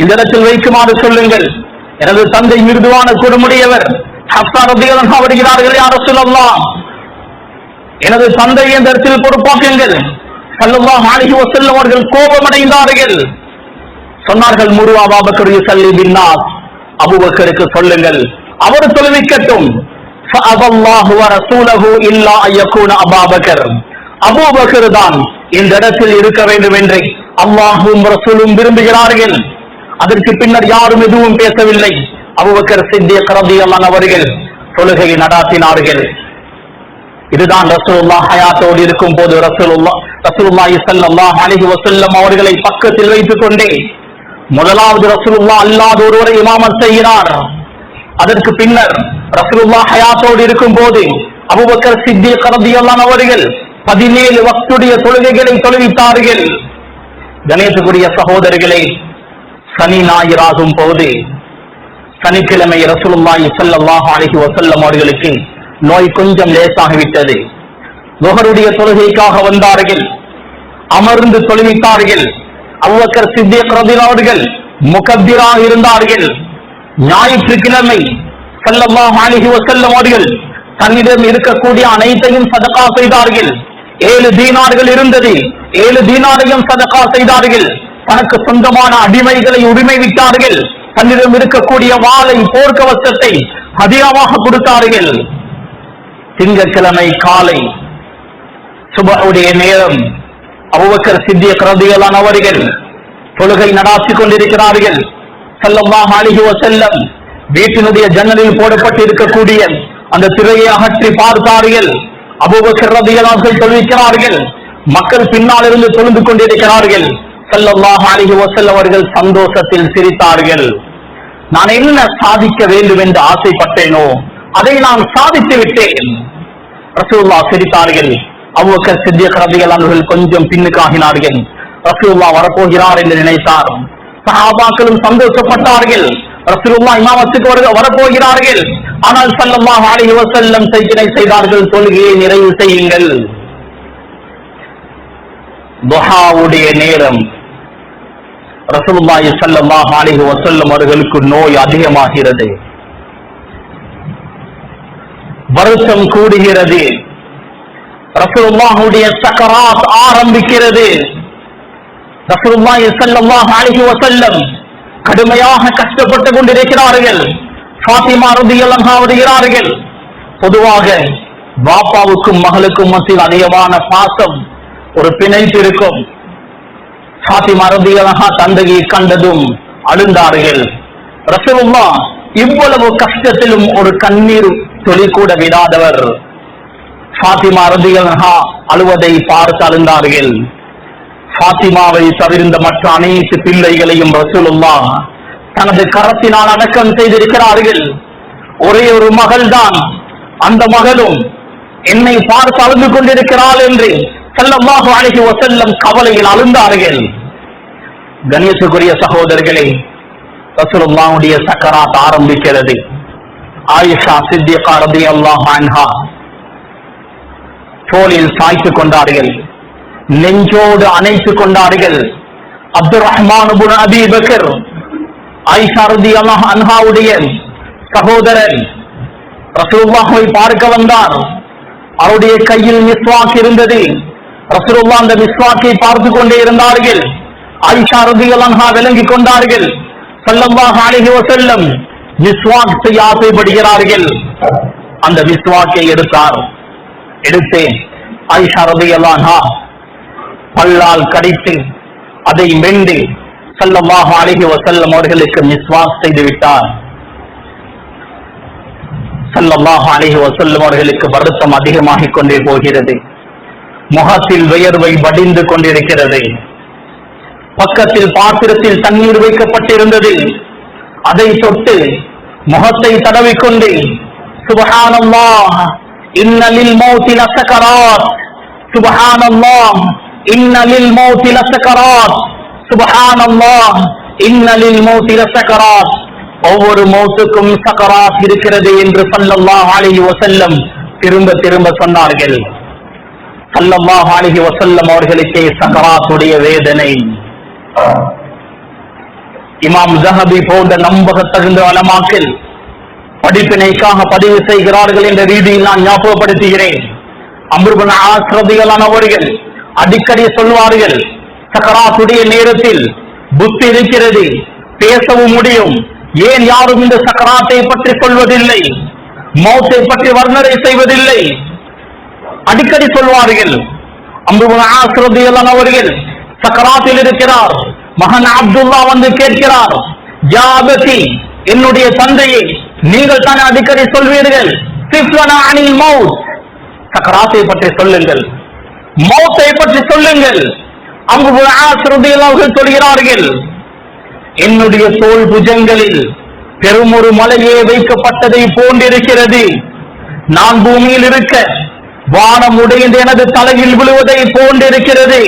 இந்த இடத்தில் வைக்குமாறு சொல்லுங்கள், எனது தந்தை மிருதுவான குணமுடையவர். ஹப்ஸா ரலியல்லாஹு அன்ஹா வருகிறார்கள், யா ரசூலல்லாஹ், எனது தந்தை இந்த இடத்தில் பொறுப்பாக்குங்கள். ஸல்லல்லாஹு அலைஹி வஸல்லம் அவர்கள் கோபமடைந்தார்கள். சொன்னார்கள், முரு அபூ பக்கர் யுஸல்லி பின்னாஸ், அபூபக்கருக்கு சொல்லுங்கள், அவர் தொழுவிக்கட்டும். ஃபஅல்லாஹு வ ரசூலுஹு இல்லா அய்யகூன அபூ பக்கர், அபூபக்கர் தான் இந்த இடத்தில் இருக்க வேண்டும் என்று அல்லாஹ்வும் ரசூலும் விரும்புகிறார்கள். அதற்கு பின்னர் யாரும் எதுவும் பேசவில்லை. அபூபக்கர் சித்திக் ரலியல்லாஹு அன்ஹு அவர்கள் தொழுகையை நடாத்தினார்கள். இதுதான் ரசூலுல்லாஹ் ஹயாத்தோடு இருக்கும் போது ரசூலுல்லாஹி ஸல்லல்லாஹு அலைஹி வஸல்லம் அவர்களை பக்கத்தில் வைத்துக் கொண்டே முதலாவது ரசூலுல்லாஹ் அல்லாத ஒருவரை இமாமத் செய்கிறார். அதற்கு பின்னர் ரசூலுல்லாஹ் ஹயாத்தோடு இருக்கும் போது அபூபக்கர் சித்திக் ரலியல்லாஹு அன்ஹு அவர்கள் 17 வக்துடைய தொழுகைகளை தொழுவித்தார்கள். கணேசக்குரிய சகோதரர்களே, சனி ஞாயிறாகும் போது சனிக்கிழமை ரசூலுல்லாஹி ஸல்லல்லாஹு அலைஹி வஸல்லம் அவர்களுக்கு நோய் கொஞ்சம் லேசாகிவிட்டது. லுஹருடைய தொழுகைக்காக வந்தார்கள், அமர்ந்து தொழுவித்தார்கள். அபூபக்கர் சித்திக் ரலியல்லாஹு அவர்கள் முகப்பிராக இருந்தார்கள். ஞாயிற்றுக்கிழமை ஸல்லல்லாஹு அலைஹி வஸல்லம் அவர்கள் தன்னிடம் இருக்கக்கூடிய அனைத்தையும் சதகா செய்தார்கள். 7 தீனார்கள் இருந்தது, 7 தீனாரையும் சதகா செய்தார்கள். தனக்கு சொந்தமான அடிமைகளை உரிமை விட்டார்கள். தன்னிடம் இருக்கக்கூடிய வாளை, போர்க்கவசத்தை ஹதியாவாக கொடுத்தார்கள். திங்கட்கிழமை காலை சுபஹுடைய நேரம் அபூபக்கர் சித்திக் ரலியல்லாஹு அன்ஹு அவர்கள் தொழுகை நடாத்திக் கொண்டிருக்கிறார்கள். ஸல்லல்லாஹு அலைஹி வஸல்லம் வீட்டினுடைய ஜன்னலில் போடப்பட்டிருக்கக்கூடிய அந்த திரையை அகற்றி பார்த்தார்கள். அபூபக்கர் ரலியல்லாஹு அன்ஹு தொழுவிக்கிறார்கள். மக்கள் பின்னால் இருந்து தொழுந்து கொண்டிருக்கிறார்கள். ஸல்லல்லாஹு அலைஹி வஸல்லம் அவர்கள் சந்தோஷத்தில் சிரித்தார்கள். நான் என்ன சாதிக்க வேண்டும் என்று ஆசைப்பட்டேனோ அதை நான் சாதித்து விட்டேன். ரசூலுல்லாஹ் சிரித்தார்கள். அபூபக்கர் சித்திக் ரலியல்லாஹு அன்ஹு கொஞ்சம் பின்னுக்காகினார்கள். ரசூலுல்லாஹ் வரப்போகிறார் என்று நினைத்தார். சஹாபாக்களும் சந்தோஷப்பட்டார்கள். ரசூலுல்லாஹ் இமாமத்துக்கு வரப்போகிறார்கள். ஆனால் ஸல்லல்லாஹு அலைஹி வஸல்லம் சைக்கினை செய்தார்கள், தொழுகையை நிறைவு செய்யுங்கள். துஹாவுடைய நேரம். ரசூலுல்லாஹி ஸல்லல்லாஹு அலைஹி வஸல்லம் அவர்களுக்கு நோய் அதிகமாகிறது, வருத்தம் கூடுகிறது. ரசூலுல்லாஹுடைய சக்கராத் ஆரம்பிக்கிறது. ரசூலுல்லாஹி ஸல்லல்லாஹு அலைஹி வஸல்லம் கடுமையாக கஷ்டப்பட்டுக் கொண்டிருக்கிறார்கள். ஃபாத்திமா ரலியல்லாஹு அன்ஹா வருகிறார்கள். பொதுவாக பாப்பாவுக்கும் மகளுக்கும் மத்தியில் அதிகமான பாசம், ஒரு பிணைப்பு இருக்கும். ஃபாத்திமா ரலியல்லாஹு அன்ஹா தந்தையை கண்டதும் அழுந்தார்கள். ரசூலுல்லாஹ் இவ்வளவு கஷ்டத்திலும் ஒரு கண்ணீர் துளி கூட விடாதவர். ஃபாத்திமா ரலியல்லாஹு அன்ஹா அழுவதை பார்த்து அழுந்தார்கள். ஃபாத்திமாவை தவிர்ந்த மற்ற அனைத்து பிள்ளைகளையும் ரசூலுல்லாஹ் தனது கரத்தினால் அடக்கம் செய்திருக்கிறார்கள். ஒரே ஒரு மகள் தான், அந்த மகளும் என்னை பார்த்து அழுது கொண்டிருக்கிறாள் என்று ஸல்லல்லாஹு அலைஹி வஸல்லம் கவலையில் அழுந்தார்கள். கணேசக்குரிய சகோதரர்களே, ரசூலுல்லாஹுடைய சக்கராத் ஆரம்பிக்கிறது. ஆயிஷா சித்திகா ரலியல்லாஹு அன்ஹா தோளில் சாய்த்துக் கொண்டார்கள், நெஞ்சோடு அணைத்துக் கொண்டார்கள். அப்துர் ரஹ்மான் இப்னு அபீ பக்கர் ஆயிஷா ரலியல்லாஹு அன்ஹாவுடைய சகோதரர் ரசூலுல்லாஹை பார்க்க வந்தார். அவருடைய கையில் மிஸ்வாக் இருந்தது. ரசூலுல்லாஹ் அந்த மிஸ்வாக்கை பார்த்து கொண்டே இருந்தார்கள். ஆயிஷா ரலியல்லாஹு அன்ஹா விளங்கிக் கொண்டார்கள். ஸல்லல்லாஹு அலைஹி வஸல்லம் மிஸ்வாக் செய்ய ஆசைப்படுகிறார்கள். அந்த மிஸ்வாக்கை எடுத்து ஆயிஷா ரலியல்லாஹு அன்ஹா பல்லால் கடித்து அதை மென்று ஸல்லல்லாஹு அலைஹி வஸல்லம் அவர்களுக்கு மிஸ்வாக் செய்து விட்டார். ஸல்லல்லாஹு அலைஹி வஸல்லம் அவர்களுக்கு வருத்தம் அதிகமாகிக் கொண்டே போகிறது. முகத்தில் வியர்வை வடிந்து கொண்டிருக்கிறது. பக்கத்தில் பாத்திரத்தில் தண்ணீர் வைக்கப்பட்டிருந்தது. அதை தொட்டு முகத்தை தடவிக்கொண்டு சுப்ஹானல்லாஹ் இன்னலில் மௌத்தி லஸகராத், சுப்ஹானல்லாஹ் இன்னலில் மௌத்தி லஸகராத், சுப்ஹானல்லாஹ் இன்னலில் மௌத்தி லஸகராத், ஒவ்வொரு மௌத்துக்கும் சக்கராத் இருக்கிறது என்று ஸல்லல்லாஹு அலைஹி வஸல்லம் திரும்ப திரும்ப சொன்னார்கள். ஸல்லல்லாஹு அலைஹி வஸல்லம் அவர்களுக்கே சக்கராத்துடைய வேதனை. இமாம் ஸஹபி போன்ற நம்பகத்தகுந்த உலமாக்கள் படிப்பினைக்காக பதிவு செய்கிறார்கள் என்ற ரீதியில் நான் ஞாபகப்படுத்துகிறேன். அம்ர் இப்னு ஆஸ் ரலியல்லாஹு அன்ஹு அவர்கள் அடிக்கடி சொல்வார்கள், சக்கராத்துடைய நேரத்தில் புத்தி இருக்கிறது, பேசவும் முடியும், ஏன் யாரும் இந்த சக்கராத்தை பற்றி சொல்வதில்லை, மௌத்தை பற்றி வர்ணனை செய்வதில்லை? அடிக்கடி சொல்வார்கள். அம்ர் இப்னு ஆஸ் ரலியல்லாஹு அன்ஹு அவர்கள் சக்கராத்தில் இருக்கிறார். மகன் அப்துல்லா வந்து கேட்கிறார், யா அபதி, என்னுடைய தந்தையை, நீங்கள் தான் அடிக்கடி சொல்வீர்கள் சிஃப்லனா அனில் மௌத், சக்கராத்தை பற்றி சொல்லுங்கள், மௌத்தை பற்றி சொல்லுங்கள். அம்ர் இப்னு ஆஸ் ரலியல்லாஹு அன்ஹு சொல்கிறார்கள், என்னுடைய தோள் புஜங்களில் பெரும் ஒரு மலையே வைக்கப்பட்டதை போன்றிருக்கிறது. நான் பூமியில் இருக்க வானம் உடைந்து எனது தலையில் விழுவதை போன்றிருக்கிறது.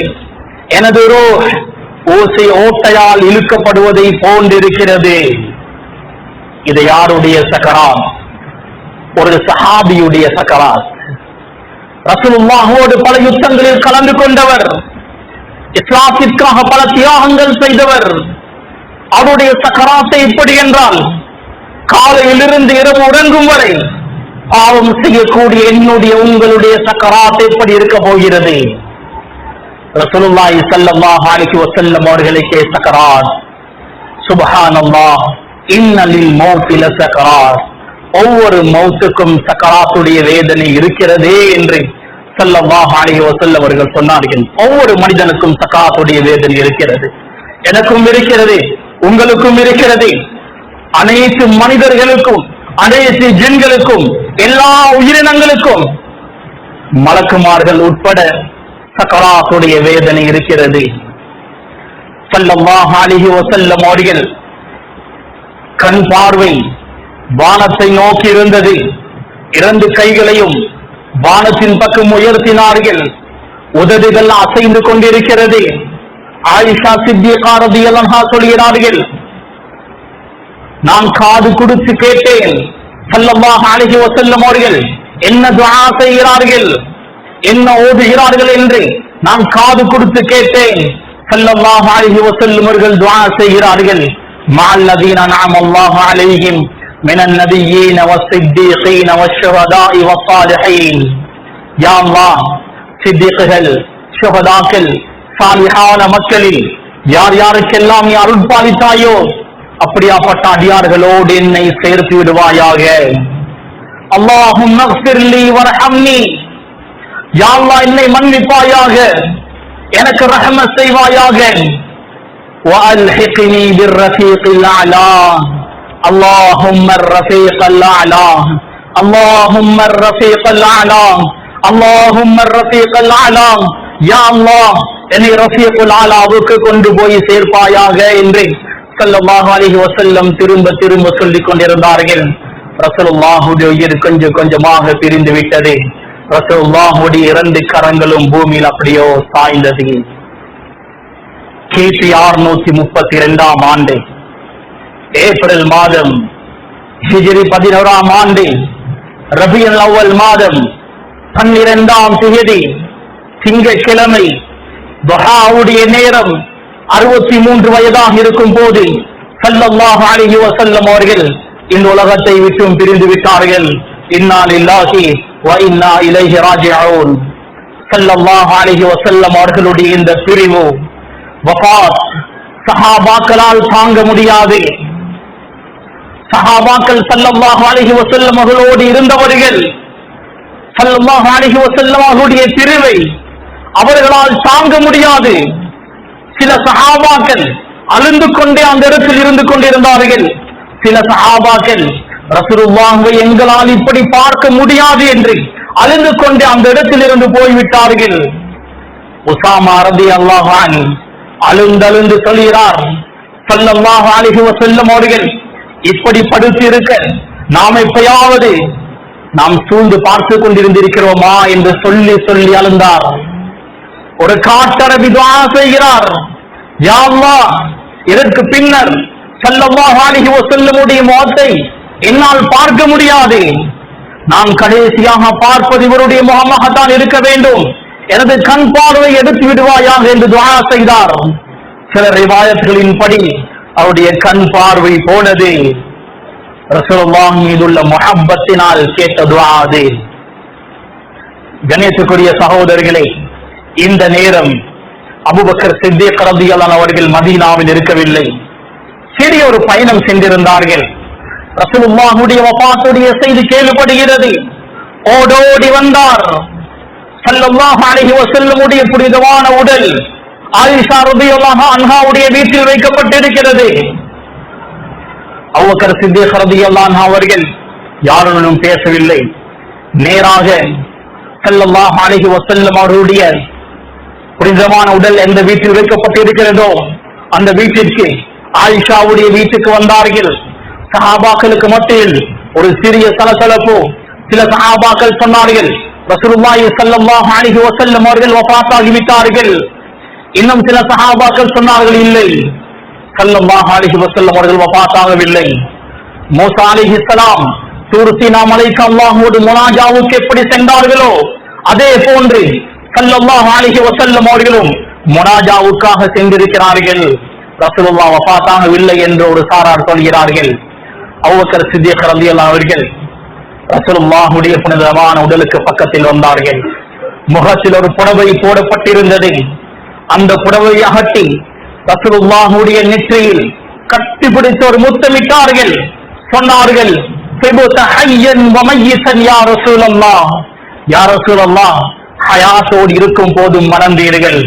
எனது ரூஹ் ஓசை ஓட்டையால் இழுக்கப்படுவதை போன்றிருக்கிறது. இது யாருடைய சக்கராத்? ஒரு சஹாபியுடைய சக்கராத். ரசூலுல்லாஹோடு பல யுத்தங்களில் கலந்து கொண்டவர், இஸ்லாத்திற்காக பல தியாகங்கள் செய்தவர். அவருடைய சக்கராத்தை எப்படி என்றால், காலையிலிருந்து இரவு உறங்கும் வரை பாவம் செய்யக்கூடிய என்னுடைய உங்களுடைய சக்கராத் எப்படி இருக்க போகிறது? ரசூலுல்லாஹி ஸல்லல்லாஹு அலைஹி வஸல்லம் அவர்களுக்கே சக்கராத். சுப்ஹானல்லாஹ் இன்னலில் மௌத்தி லஸகராத், ஒவ்வொரு மௌத்துக்கும் சக்கராத்துடைய வேதனை இருக்கிறதே என்று ஸல்லல்லாஹு அலைஹி வஸல்லம் அவர்கள் சொன்னார்கள். ஒவ்வொரு மனிதனுக்கும் சக்கராத்துடைய வேதனை இருக்கிறது. எனக்கும் இருக்கிறது, உங்களுக்கும் இருக்கிறது, அனைத்து மனிதர்களுக்கும், அனைத்து ஜின்களுக்கும், எல்லா உயிரினங்களுக்கும், மலக்குமார்கள் உட்பட சக்கராத்துடைய வேதனை இருக்கிறது. ஸல்லல்லாஹு அலைஹி வஸல்லம் அவர்கள் கண் பார்வை வானத்தை நோக்கி இருந்தது. இரண்டு கைகளையும் வானத்தின் பக்கம் உயர்த்தினார்கள். உதடுகள் அசைந்து கொண்டிருக்கிறது. ஆயிஷா சித்திகா ரலியல்லாஹு அன்ஹா சொல்கிறார்கள், நான் காது கொடுத்து கேட்டேன் ஸல்லல்லாஹு அலைஹி வஸல்லம் அவர்கள் என்ன துஆ செய்கிறார்கள், என்ன ஓதுகிறார்கள் என்று நான் காது கொடுத்து கேட்டேன். ஸல்லல்லாஹு அலைஹி வஸல்லம் அவர்கள் துஆ செய்கிறார்கள், மஅல்லதீன அன்அமல்லாஹு அலைஹிம் மினன் நபிய்யீன வஸ்ஸித்தீகீன வஷ்ஷுஹதாஇ வஸ்ஸாலிஹீன். யா அல்லாஹ், சித்திகள், ஷுஹதாக்கள், சாலிஹான மக்களில் யார் யாருக்கெல்லாம் நீ அருள் பாலித்தாயோ அப்படியாப்பட்ட அடியார்களோடு என்னை சேர்த்து விடுவாயாக. அல்லாஹும்ம ஃபிர்லி வர்ஹம்னி, யா அல்லாஹ் என்னை மன்னிப்பாயாக, எனக்கு ரஹ்மத் செய்வாயாக. வஅல்ஹிக்னி பிர்ரஃபீகில் அலா, அல்லாஹும்ம ரஃபீகல் அலா, அல்லாஹும்ம ரஃபீகல் அலா, அல்லாஹும்ம ரஃபீகல் அலா. யா அல்லாஹ், என்னை ரஃபீகுல் அலாவுக்கு கொண்டு போய் சேர்ப்பாயாக என்று ஸல்லல்லாஹு அலைஹி வஸல்லம் திரும்ப திரும்ப சொல்லிக் கொண்டிருந்தார்கள். ரசூலுல்லாஹுடைய உயிர் கொஞ்சம் கொஞ்சமாக பிரிந்து விட்டது. ரசூலுல்லாஹுடைய இரண்டு கரங்களும் பூமியில் அப்படியோ சாய்ந்தது. கிபி 632 ஆண்டு ஏப்ரல் மாதம், ஹிஜ்ரி 11 ஆண்டு ரபியுல் அவ்வல் மாதம் 12 தேதி திங்கட்கிழமை, துஹாவுடைய நேரம் 63 வயதாக இருக்கும் போது ஸல்லல்லாஹு அலைஹி வஸல்லம் அவர்கள் இந்த உலகத்தை விட்டும் பிரிந்து விட்டார்கள். இன்னா லில்லாஹி வ இன்னா இலைஹி ராஜிஊன். ஸல்லல்லாஹு அலைஹி வஸல்லம் அவர்களுடைய இந்த பிரிவு, வஃபாத் சஹாபாக்களால் தாங்க முடியாது. சஹாபாக்கள் ஸல்லல்லாஹு அலைஹி வஸல்லம் அவர்களோடு இருந்தவர்கள், ஸல்லல்லாஹு அலைஹி வஸல்லம் அவர்களுடைய பிரிவை அவர்களால் தாங்க முடியாது. சில சஹாபாக்கள் அழுந்து கொண்டே அந்த இடத்தில் இருந்து கொண்டிருந்தார்கள். சில சஹாபாக்கள் ரசூலுல்லாஹ்வை எங்களால் இப்படி பார்க்க முடியாது என்று அழுந்து கொண்டே அந்த இடத்தில் இருந்து போய்விட்டார்கள். உஸாமா ரலியல்லாஹு அன்ஹு அழுந்தழுந்து சொல்கிறார், ஸல்லல்லாஹு அலைஹி வஸல்லம் அவர்கள் இப்படி படுத்து இருக்க நாம் எப்பயாவது நாம் சூழ்ந்து பார்த்து கொண்டிருந்திருக்கிறோமா என்று சொல்லி சொல்லி அழுந்தார். ஒரு காட்டரபி துஆ செய்கிறார், யா அல்லாஹ், இதற்கு பின்னர் ஸல்லல்லாஹு அலைஹி வஸல்லமுடைய முகத்தை என்னால் பார்க்க முடியாது. நான் கடைசியாக பார்ப்பது இவருடைய முகமாகத்தான் இருக்க வேண்டும். எனது கண் பார்வை எடுத்து விடுவாயாக என்று துஆ செய்தார். சில ரிவாயத்களின்படி அவருடைய கண் பார்வை போனது. ரசூலுல்லாஹ் மீதுள்ள முஹப்பத்தினால் கேட்ட துஆ அது. கணேசக்குரிய சகோதரர்களே, இந்த நேரம் அபூபக்கர் சித்திக் ரலியல்லாஹு அன்ஹு அவர்கள் மதீனாவில் இருக்கவில்லை, சிறிய ஒரு பயணம் சென்றிருந்தார்கள். ரசூலுல்லாஹுடைய வஃபாத்துடைய செய்தி கேள்விப்படுகிறது. ஓடோடி வந்தார். ஸல்லல்லாஹு அலைஹி வஸல்லமுடைய புனிதமான உடல் ஆயிஷா ரலியல்லாஹு அன்ஹாவுடைய வீட்டில் வைக்கப்பட்டிருக்கிறது. அபூபக்கர் சித்திக் ரலியல்லாஹு அன்ஹு அவர்கள் யாருடனும் பேசவில்லை. நேராக ஸல்லல்லாஹு அலைஹி வஸல்லம் அவருடைய புனிதமான உடல் எந்த வீட்டில் வைக்கப்பட்டிருக்கிறதோ அந்த வீட்டிற்கு, ஆயிஷாவுடைய வீட்டுக்கு வந்தார்கள். சஹாபாக்களுக்கு மத்தியில் ஒரு சிறிய சலசலப்பு. சில சஹாபாக்கள் சொன்னார்கள், ரசூலுல்லாஹி ஸல்லல்லாஹு அலைஹி வஸல்லம் அவர்கள் வஃபாத்தாகி விட்டார்கள். இன்னும் சில சஹாபாக்கள் சொன்னார்கள், இல்லை, ஸல்லல்லாஹு அலைஹி வஸல்லம் அவர்கள் வஃபாத்தாகவில்லை. மூசா அலைஹிஸ்ஸலாம் தூர் சீனா மலைக்கு அல்லாஹ்வோடு முனாஜாவுக்கு எப்படி சென்றார்களோ அதே போன்று ஸல்லல்லாஹு அலைஹி வஸல்லம் அவர்களும் முனாஜாவுக்காக சென்றிருக்கிறார்கள். ரசூலுல்லாஹ் வஃபாத்தாகவில்லை என்று ஒரு சாரார் சொல்கிறார்கள். அபூபக்கர் சித்திக் ரலியல்லாஹு அவர்கள் ரசூலுல்லாஹுடைய புனிதமான உடலுக்கு பக்கத்தில் வந்தார்கள். முகத்தில் ஒரு புடவை போடப்பட்டிருந்தது. அந்த புடவையை அகற்றி ரசூலுல்லாஹுடைய நெற்றியில் கட்டிப்பிடித்து ஒரு முத்தமிட்டார்கள். சொன்னார்கள், சிபுத ஹய்யன் வ மய்யிதன் யா ரசூலல்லாஹ், யா ரசூலல்லாஹ், ஹயாத்தோடு இருக்கும் போதும் மணந்தீர்கள்,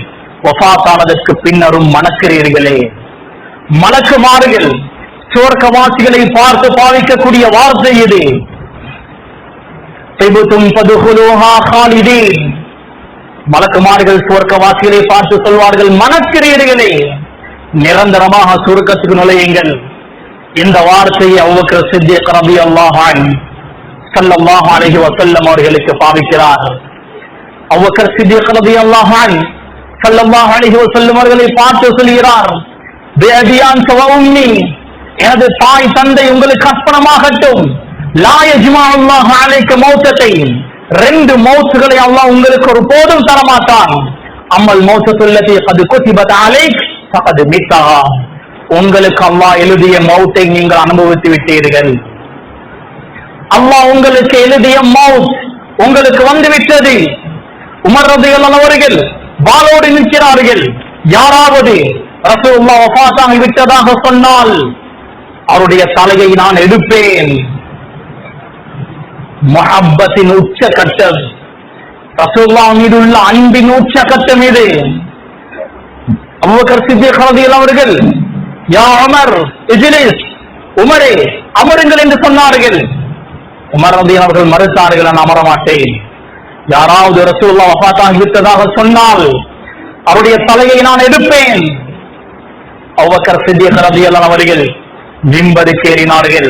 வஃபாத்தானதற்கு பின்னரும் மணக்கிறீர்களே. மலக்குமார்கள் சுவர்க்கவாசிகளை பார்த்து பாவிக்கக்கூடிய வார்த்தை இது. திபுதும் ஃபதுஹுலூஹா காலிதீன். மலக்குமார்கள் சுவர்க்கவாசிகளை பார்த்து சொல்வார்கள், மணக்கிறீர்களே, நிரந்தரமாக சுருக்கத்துக்கு நுழையுங்கள். இந்த வார்த்தையை அபூபக்கர் சித்திக் ரலியல்லாஹு அன்ஹு ஸல்லல்லாஹு அலைஹி வஸல்லம் அவர்களுக்கு பாவிக்கிறார். அபூபக்கர் சித்திக் ரலியல்லாஹு அன்ஹு ஸல்லல்லாஹு அலைஹி வஸல்லம் அவர்களை பார்த்து சொல்கிறார், பிஅபியான் வ உம்மி, எனது தாய் தந்தை உங்களுக்கு அர்ப்பணமாகட்டும். லா யஜ்மஉ அல்லாஹு அலைக மௌத்தத்தைன், ரெண்டு மௌத்துகளை அல்லாஹ் உங்களுக்கு ஒரு போதும் தரமாட்டான். அம்மல் மௌத்தத்துல்லதி கத் குதிபத் அலைக் ஃபகத் மித்தஹா, உங்களுக்கு அல்லாஹ் எழுதிய மௌத்தை நீங்கள் அனுபவித்து விட்டீர்கள். அல்லாஹ் உங்களுக்கு எழுதிய மௌத் உங்களுக்கு வந்து விட்டது. உமர் ரலியல்லாஹு அவர்கள் வாளோடு நிற்கிறார்கள். யாராவது ரசூலுல்லாஹ் வஃபாத்தாகி விட்டதாக சொன்னால் அவருடைய தலையை நான் எடுப்பேன். முஹப்பத்தின் உச்சகட்டம், ரசூலுல்லாஹ் மீது உள்ள அன்பின் உச்சகட்டம் இது. அபூபக்கர் சித்திக் ரலியல்லாஹு அவர்கள், யா உமர் இஜ்லிஸ், உமரே அமருங்கள் என்று சொன்னார்கள். உமர் ரலியல்லாஹு அவர்கள் மறுத்தார்கள், நான் அமர மாட்டேன். யாராவது ரசூலுல்லாஹ் வஃபாத்தாகி விட்டதாக சொன்னால் அவருடைய தலையை நான் எடுப்பேன். அபூபக்கர் சித்திக் ரலியல்லாஹு அவர்கள் மிம்பருக்கு ஏறினார்கள்,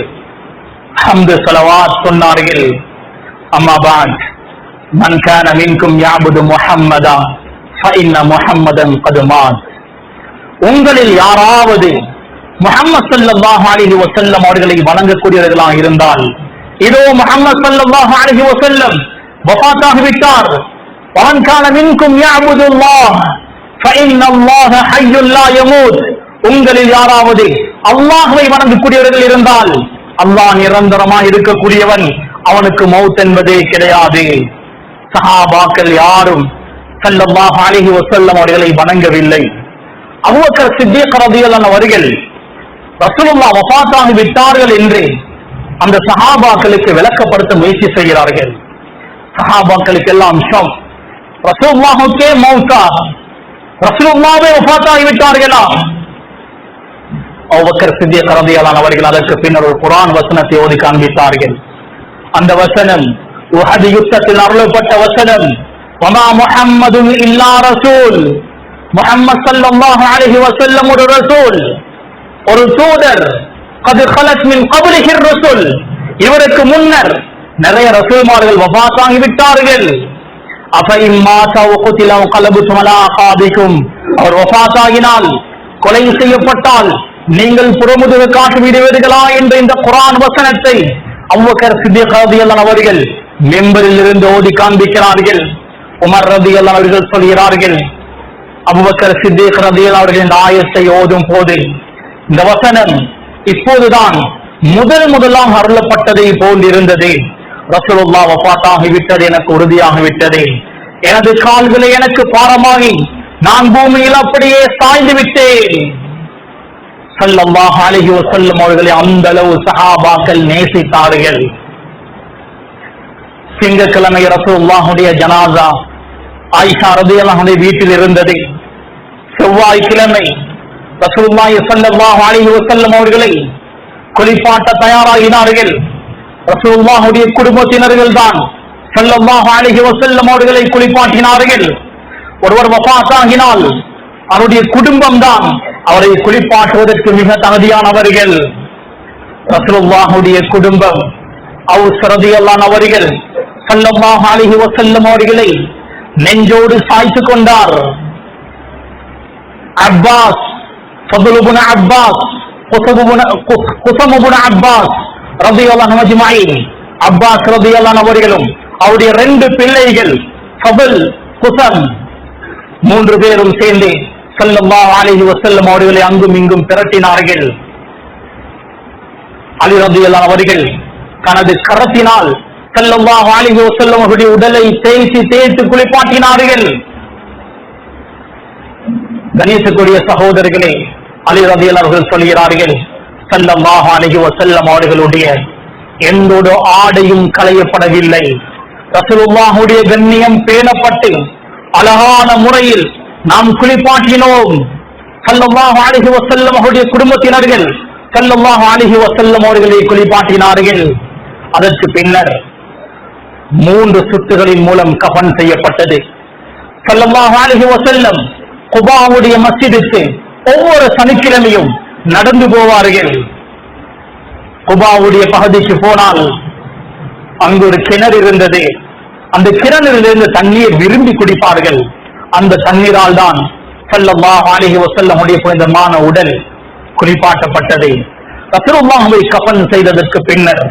ஹம்து ஸலவாத் சொன்னார்கள். அம்மா பாத், மன் கான மின்கும் யஅபுது முஹம்மதா ஃபஇன்ன முஹம்மதன் கத் மாத், உங்களில் யாராவது முஹம்மது ஸல்லல்லாஹு அலைஹி வஸல்லம் அவர்களை வணங்கக்கூடியவர்களாக இருந்தால், இதோ முஹம்மது ஸல்லல்லாஹு அலைஹி வஸல்லம் வஃபாத்தாகி விட்டார். வமன் கான மின்கும் யஅபுதுல்லாஹ் ஃபஇன்னல்லாஹ ஹய்யுன் லா யமூத், உங்களில் யாராவது அல்லாஹ்வை வணங்கக்கூடியவர்கள் இருந்தால் அல்லாஹ் நிரந்தரமாக இருக்கக்கூடியவன், அவனுக்கு மௌத் என்பதே கிடையாது. சஹாபாக்கள் யாரும் ஸல்லல்லாஹு அலைஹி வஸல்லம் அவர்களை வணங்கவில்லை. அபூபக்கர் சித்திக் ரலியல்லாஹு அவர்கள் ரசூலுல்லாஹ் வஃபாத்தாகி விட்டார்கள் என்று அந்த சஹாபாக்களுக்கு விளக்கப்படுத்த முயற்சி செய்கிறார்கள். சஹாபாக்களுக்கு எல்லாம் ஷாக், ரசூலுல்லாஹுக்கே மௌத்தா, ரசூலுல்லாஹ்வே வஃபாத்தாகி விட்டார்களா? அபூபக்கர் சித்திக் ரலியல்லாஹு அவர்கள் அதற்கு பின்னர் ஒரு குர்ஆன் வசனத்தை ஓதி காண்பித்தார்கள். அந்த வசனம் உஹது யுத்தத்தில் அருளப்பட்ட வசனம். வமா முஹம்மதுன் இல்லா ரசூல், முஹம்மது ஸல்லல்லாஹு அலைஹி வஸல்லம் ஒரு ரசூல், ஒரு தூதர். கத் கலத் மின் கப்லிஹி ரசூல், இவருக்கு முன்னர் நிறைய ரசூல்மார்கள் வஃபாத்தாகி விட்டார்கள். அஃபஇன் மாதா வ குதில வ கலபதும் அலா அகாபிக்கும், அவர் வஃபாத்தாகினால், கொலை செய்யப்பட்டால் நீங்கள் புறமுதுகு காட்டி விடுவீர்களா என்ற இந்த குர்ஆன் வசனத்தை அபூபக்கர் சித்திக் ரலியல்லாஹு அவர்கள் மிம்பரில் இருந்து ஓதி காண்பிக்கிறார்கள். உமர் ரலியல்லாஹு அவர்கள் சொல்கிறார்கள், அபூபக்கர் சித்திக் ரலியல்லாஹு அவர்கள் இந்த ஆயத்தை ஓதும் போது இந்த வசனம் இப்போதுதான் முதலாக அருளப்பட்டதை போல் இருந்தது. ரசூலுல்லாஹ் வஃபாத்தாகி விட்டது எனக்கு உறுதியாகிவிட்டது. எனது கால்களை எனக்கு பாரமாகி நான் பூமியில் அப்படியே சாய்ந்து விட்டேன். ஸல்லல்லாஹு அலைஹி வஸல்லம் அவர்களை அந்த அளவு சஹாபாக்கள் நேசித்தார்கள். திங்கட்கிழமை ரசூலுல்லாஹுடைய ஜனாஸா ஆயிஷா ரலியல்லாஹு அன்ஹா வீட்டில் இருந்தது. செவ்வாய்க்கிழமை ரசூலுல்லாஹி ஸல்லல்லாஹு அலைஹி வஸல்லம் அவர்களை குளிப்பாட்ட தயாராகினார்கள். ரசூலுல்லாஹுடைய குடும்பத்தினர்கள் தான் ஸல்லல்லாஹு அலைஹி வஸல்லம் அவர்களை குளிப்பாட்டினார்கள். ஒருவர் வஃபாத்தாகினால் அவருடைய குடும்பம் தான் அவரை குளிப்பாட்டுவதற்கு மிக தகுதியானவர்கள். ரசூலுல்லாஹுடைய குடும்பம் அவுஸ் ரலியல்லாஹு அவர்கள் ஸல்லல்லாஹு அலைஹி வஸல்லம் அவர்களை நெஞ்சோடு சாய்த்து கொண்டார். அப்பாஸ், ஃபதுல் இப்னு அப்பாஸ், குஸம் இப்னு அப்பாஸ் ரலியல்லாஹு அஜ்மஈன், அப்பாஸ் ரலியல்லாஹு அவர்களும் அவருடைய ரெண்டு பிள்ளைகள் ஃபதுல், குஸம், மூன்று பேரும் சேர்ந்து ஸல்லல்லாஹு அலைஹி வஸல்லம் அவர்களை அங்கும் இங்கும் திரட்டினார்கள். அலி ரலியல்லாஹு அவர்கள் தனது கரத்தினால் ஸல்லல்லாஹு அலைஹி வஸல்லம் அவருடைய உடலை தேய்த்து குளிப்பாட்டினார்கள். கணேசக்குரிய சகோதரர்களே, அலி ரலியல்லாஹு அவர்கள் சொல்கிறார்கள், ஸல்லல்லாஹு அலைஹி வஸல்லம் அவர்களுடைய எந்த ஒரு ஆடையும் களையப்படவில்லை. ரசூலுல்லாஹுடைய கண்ணியம் பேணப்பட்டு அழகான முறையில் நாம் குளிப்பாட்டினோம். ஸல்லல்லாஹு அலைஹி வஸல்லம் அவருடைய குடும்பத்தினர்கள் ஸல்லல்லாஹு அலைஹி வஸல்லம் அவர்களை குளிப்பாட்டினார்கள். அதற்கு பின்னர் 3 சுத்துகளின் மூலம் கஃன் செய்யப்பட்டது. ஸல்லல்லாஹு அலைஹி வஸல்லம் குபாவுடைய மஸ்ஜிதுக்கு ஒவ்வொரு சனிக்கிழமையும் நடந்து போவார்கள். குபாவுடைய பகுதிக்கு போனால் அங்கு ஒரு கிணறு இருந்தது. அந்த கிணறிலிருந்து தண்ணீர் விரும்பி குடிப்பார்கள். அந்த தண்ணீரால் தான் ஸல்லல்லாஹு அலைஹி வஸல்லம் உடைய புனிதமான உடல் குளிப்பாட்டப்பட்டது. ரசூலுல்லாஹ்வை கஃன் செய்ததற்கு பின்னர்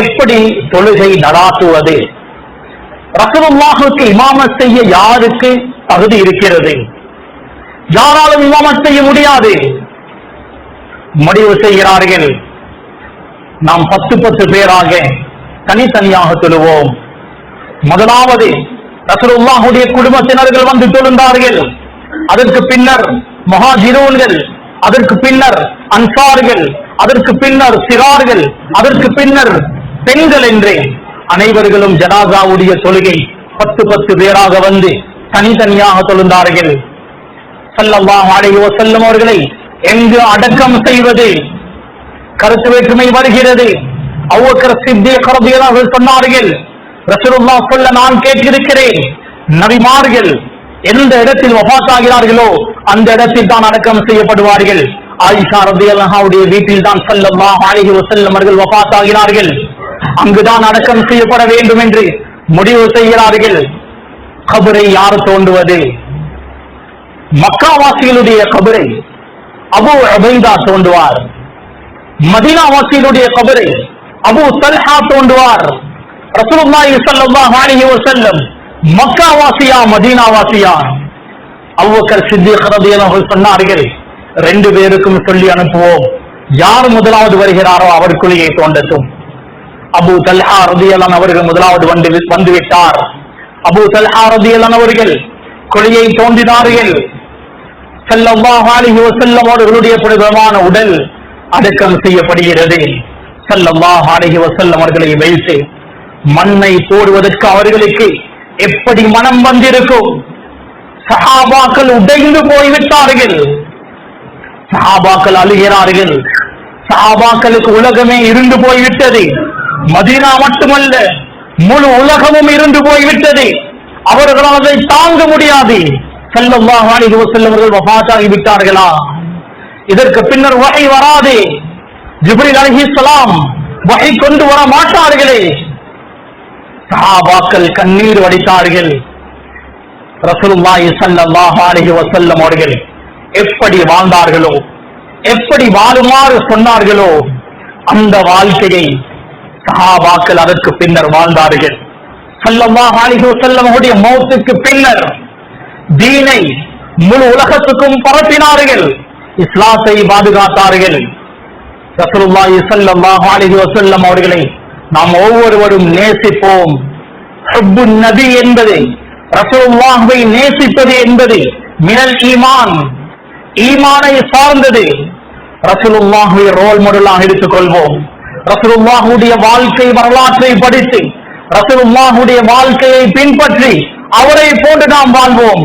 எப்படி தொழுகை நடாத்துவது, ரசூலுல்லாஹ்வுக்கு இமாமத் செய்ய யாருக்கு தகுதி இருக்கிறது, யாராலும் இமாமத் செய்ய முடியாது, முடிவு செய்கிறார்கள். நாம் 10 பேராக தனித்தனியாக தொழுவோம். முதலாவது ரசூலுல்லாஹ்வுடைய குடும்பத்தினர்கள் வந்து தொழுந்தார்கள். அதற்கு பின்னர் முஹாஜிரூன்கள், அதற்கு பின்னர் அன்சார்கள், அதற்கு பின்னர் சிறார்கள், அதற்கு பின்னர் பெண்கள் என்று அனைவர்களும் ஜனாசாவுடைய தொழுகை 10 பேராக வந்து தனித்தனியாக தொழுந்தார்கள். ஸல்லல்லாஹு அலைஹி வஸல்லம் அவர்களை எங்கு அடக்கம் செய்வது, கருத்து வேற்றுமை வருகிறது. அபூபக்கர் சித்தீக் ரலியல்லாஹு அன்ஹு சொன்னார்கள், ரசூலுல்லாஹ் சொல்ல நான் கேட்டிருக்கிறேன், நபிமார்கள் எந்த இடத்தில் வஃபாத் ஆகிறார்களோ அந்த இடத்தில் தான் அடக்கம் செய்யப்படுவார்கள். ஆயிஷா ரலியல்லாஹு அன்ஹாவுடைய வீட்டில் தான் ஸல்லல்லாஹு அலைஹி வஸல்லம் அவர்கள் வஃபாத் ஆகிறார்கள். அங்குதான் அடக்கம் செய்யப்பட வேண்டும் என்று முடிவு செய்கிறார்கள். கபரை யார் தோண்டுவது? மக்காவாசிகளுடைய கபரை அபூ உபைதா தோண்டுவார். மதீனாவாசிகளுடைய கபரை அபூ தல்ஹா தோண்டுவார். ரசூலுல்லாஹி ஸல்லல்லாஹு அலைஹி வஸல்லம் மக்காவாசியா மதீனாவாசியா? அபூபக்கர் சித்தீக் ரலியல்லாஹு அன்ஹு சொன்னார்கள், 2 பேருக்கும் சொல்லி அனுப்புவோம், யார் முதலாவது வருகிறாரோ அவர் குழியை தோண்டட்டும். அபூ தல்ஹா ரலியல்லாஹு அன்ஹு அவர்கள் முதலாவது வந்துவிட்டார். அபூ தல்ஹா ரலியல்லாஹு அன்ஹு அவர்கள் குழியை தோண்டினார்கள். ஸல்லல்லாஹு அலைஹி வஸல்லம் அவர்களுடைய புனிதமான உடல் அடக்கம் செய்யப்படுகிறது. ஸல்லல்லாஹு அலைஹி வஸல்லம் அவர்களை வைத்து மண்ணை போடுவதற்கு அவர்களுக்கு எப்படி மனம் வந்திருக்கும்? சஹாபாக்கள் உடைந்து போய்விட்டார்கள். சஹாபாக்கள் அழுகிறார்கள். சஹாபாக்களுக்கு உலகமே இருந்து போய்விட்டது. மதீனா மட்டுமல்ல, முழு உலகமும் இருந்து போய்விட்டது. அவர்களால் அதை தாங்க முடியாது. ஸல்லல்லாஹு அலைஹி வஸல்லம் அவர்கள் வஃபாத் ஆகிவிட்டார்களா? இதற்கு பின்னர் வஹி வராது. ஜிப்ரீல் அலைஹிஸ்ஸலாம் வஹி கொண்டு வர மாட்டார்களே. சஹாபாக்கள் கண்ணீர் வடித்தார்கள். ரசூலுல்லாஹி ஸல்லல்லாஹு அலைஹி வஸல்லம் அவர்கள் எப்படி வாழ்ந்தார்களோ, எப்படி வாழுமாறு சொன்னார்களோ அந்த வாழ்க்கையை சஹாபாக்கள் அதற்கு பின்னர் வாழ்ந்தார்கள். ஸல்லல்லாஹு அலைஹி வஸல்லம் அவருடைய மௌத்துக்கு பின்னர் தீனை முழு உலகத்துக்கும் பரப்பினார்கள். இஸ்லாத்தை பாதுகாத்தார்கள். ரசூலுல்லாஹி ஸல்லல்லாஹு அலைஹி வஸல்லம் அவர்களை நாம் ஒவ்வொருவரும் நேசிப்போம். ஹுப்புன் நபி என்பது, ரசூலுல்லாஹ்வை நேசிப்பது என்பது மினல் ஈமான், ஈமானை சார்ந்தது. ரசூலுல்லாஹ்வை ரோல் மாடலாக எடுத்துக் கொள்வோம். ரசூலுல்லாஹ்வுடைய வாழ்க்கை வரலாற்றை படித்து ரசூலுல்லாஹ்வுடைய வாழ்க்கையை பின்பற்றி அவரை போன்று நாம் வாழ்வோம்.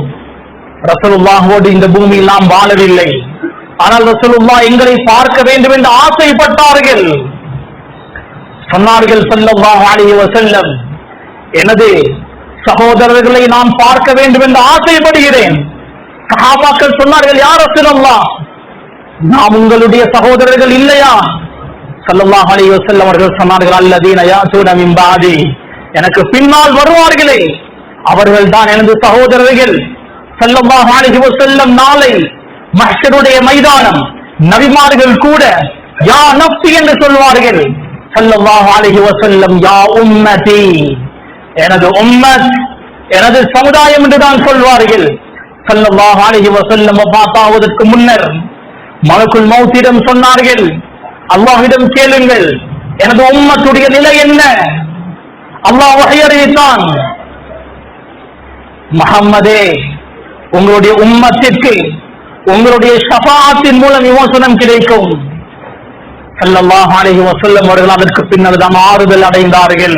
ரசூலுல்லாஹ்வோடு இந்த பூமியில் நாம் வாழவில்லை, ஆனால் ரசூலுல்லாஹ் எங்களை பார்க்க வேண்டும் என்று ஆசைப்பட்டார்கள். சொன்னார்கள் ஸல்லல்லாஹு அலைஹி வஸல்லம், எனது சகோதரர்களை நான் பார்க்க வேண்டும் என்று ஆசைப்படுகிறேன். சஹாபாக்கள் சொன்னார்கள், யா ரசூலல்லாஹ், நாம் உங்களுடைய சகோதரர்கள் இல்லையா? ஸல்லல்லாஹு அலைஹி வஸல்லம் அவர்கள் சொன்னார்கள், அல்லதீன யாதூன மின் பாதி, எனக்கு பின்னால் வருவார்களே அவர்கள் தான் எனது சகோதரர்கள். ஸல்லல்லாஹு அலைஹி வஸல்லம் நாளை மஹ்ஷருடைய மைதானம் நபிமார்கள் கூட யா நஃப்ஸி என்று சொல்வார்கள். ஸல்லல்லாஹு அலைஹி வஸல்லம் யா உம்மதி, எனது உம்மத், எனது சமுதாயம் என்று தான் சொல்வார்கள். ஸல்லல்லாஹு அலைஹி வஸல்லம் வஃபாத்தாவதற்கு முன்னர் மலக்குல் மௌத்திடம் சொன்னார்கள், அல்லாஹ்விடம் கேளுங்கள், எனது உம்மத்துடைய நிலை என்ன? அல்லாஹ் வஹி அறிவித்தான், முஹம்மதே, உங்களுடைய உம்மத்திற்கு உங்களுடைய ஷஃபாஅத்தின் மூலம் விமோசனம் கிடைக்கும். ஸல்லல்லாஹு அலைஹி வஸல்லம் அவர்கள் அதற்கு பின்னர் தான் ஆறுதல் அடைந்தார்கள்.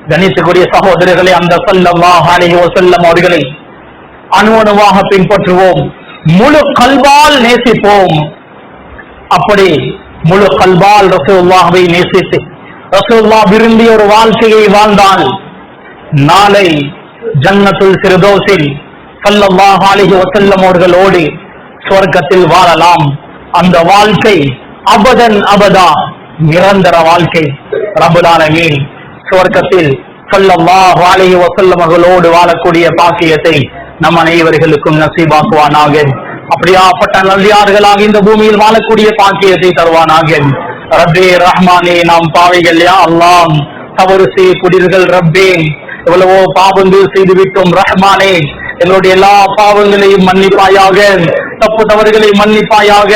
கணித்துக்குரிய சகோதரர்களே, அந்த ஸல்லல்லாஹு அலைஹி வஸல்லம் அவர்களை அணுவணுவாக பின்பற்றுவோம், முழு கல்பால் நேசிப்போம். அப்படி முழு கல்பால் ரசூலுல்லாஹ்வை நேசித்து ரசூலுல்லாஹ் விரும்பிய ஒரு வாழ்க்கையை வாழ்ந்தால் நாளை ஜன்னத்துல் ஃபிர்தௌஸில் ஸல்லல்லாஹு அலைஹி வஸல்லம் அவர்களோடு சுவர்க்கத்தில் வாழலாம். அந்த வாழ்க்கை அபதன் அபதா, நிரந்தர வாழ்க்கை. ரப்பல் ஆலமீன் சுவர்க்கத்தில் ஸல்லல்லாஹு அலைஹி வஸல்லம் அவர்களோடு வாழக்கூடிய பாக்கியத்தை நம் அனைவர்களுக்கும் நசீபாக்குவானாக. அப்படியாப்பட்ட நல்லியார்களாக இந்த பூமியில் வாழக்கூடிய பாக்கியத்தை தருவானாக. ரப்பே ரஹ்மானே, நாம் பாவிகள் யா அல்லாஹ், தவறு செய்யக்கூடியவர்கள் ரப்பே, எவ்வளவோ பாவங்கள் செய்து விட்டோம் ரஹ்மானே, எங்களுடைய எல்லா பாவங்களையும் மன்னிப்பாயாக, தப்பு தவறுகளை மன்னிப்பாயாக,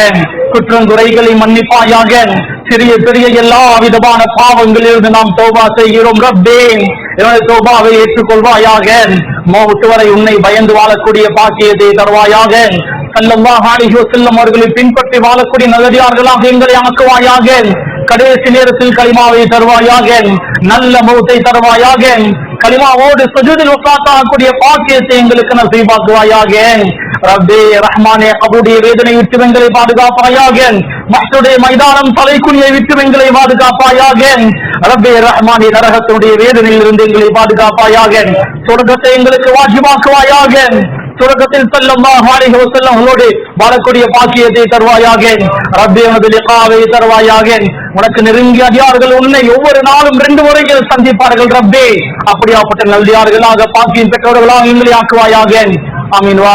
குற்றங்குறைகளை மன்னிப்பாயாக. சிறிய பெரிய எல்லா விதமான பாவங்களிலிருந்து நாம் தௌபா செய்கிறோம் ரப்பே, என்னுடைய தௌபாவை ஏற்றுக்கொள்வாயாக. மௌத் வரை உன்னை பயந்து வாழக்கூடிய பாக்கியத்தை தருவாயாக. ஸல்லல்லாஹு அலைஹி வஸல்லம் அவர்களை பின்பற்றி வாழக்கூடிய நல்லடியார்களாக எங்களை ஆக்குவாயாக. கடைசி நேரத்தில் கலிமாவை தருவாயாக, நல்ல மௌத்தை தருவாயாக. கலிமாவோடு சுஜூதில் வஃபாத்தாகக்கூடிய பாக்கியத்தை எங்களுக்கு நசீபாக்குவாயாக. ரப்பே ரஹ்மானே, கபருடைய வேதனை விட்டு எங்களை பாதுகாப்பாயாக. மஹ்ஷருடைய மைதானம் தலைக்குனியை விட்டு எங்களை பாதுகாப்பாயாக. ரப்பே ரஹ்மானே, நரகத்தினுடைய வேதனையில் இருந்து எங்களை பாதுகாப்பாயாக. சொர்க்கத்தை எங்களுக்கு வாஜிபாக்குவாயாக. சொர்க்கத்தில் ஸல்லல்லாஹு அலைஹி வஸல்லம் அவர்களோடு வாழக்கூடிய பாக்கியத்தை தருவாயாக. ரப்பே உனது லிகாவை தருவாயாக. உனக்கு நெருங்கிய அடியார்கள் உன்னை ஒவ்வொரு நாளும் 2 முறைகள் சந்திப்பார்கள் ரப்பே. அப்படியாப்பட்ட நல்லடியார்களாக பாக்கியம் பெற்றவர்களாக எங்களை ஆக்குவாயாக. ஆமீன்.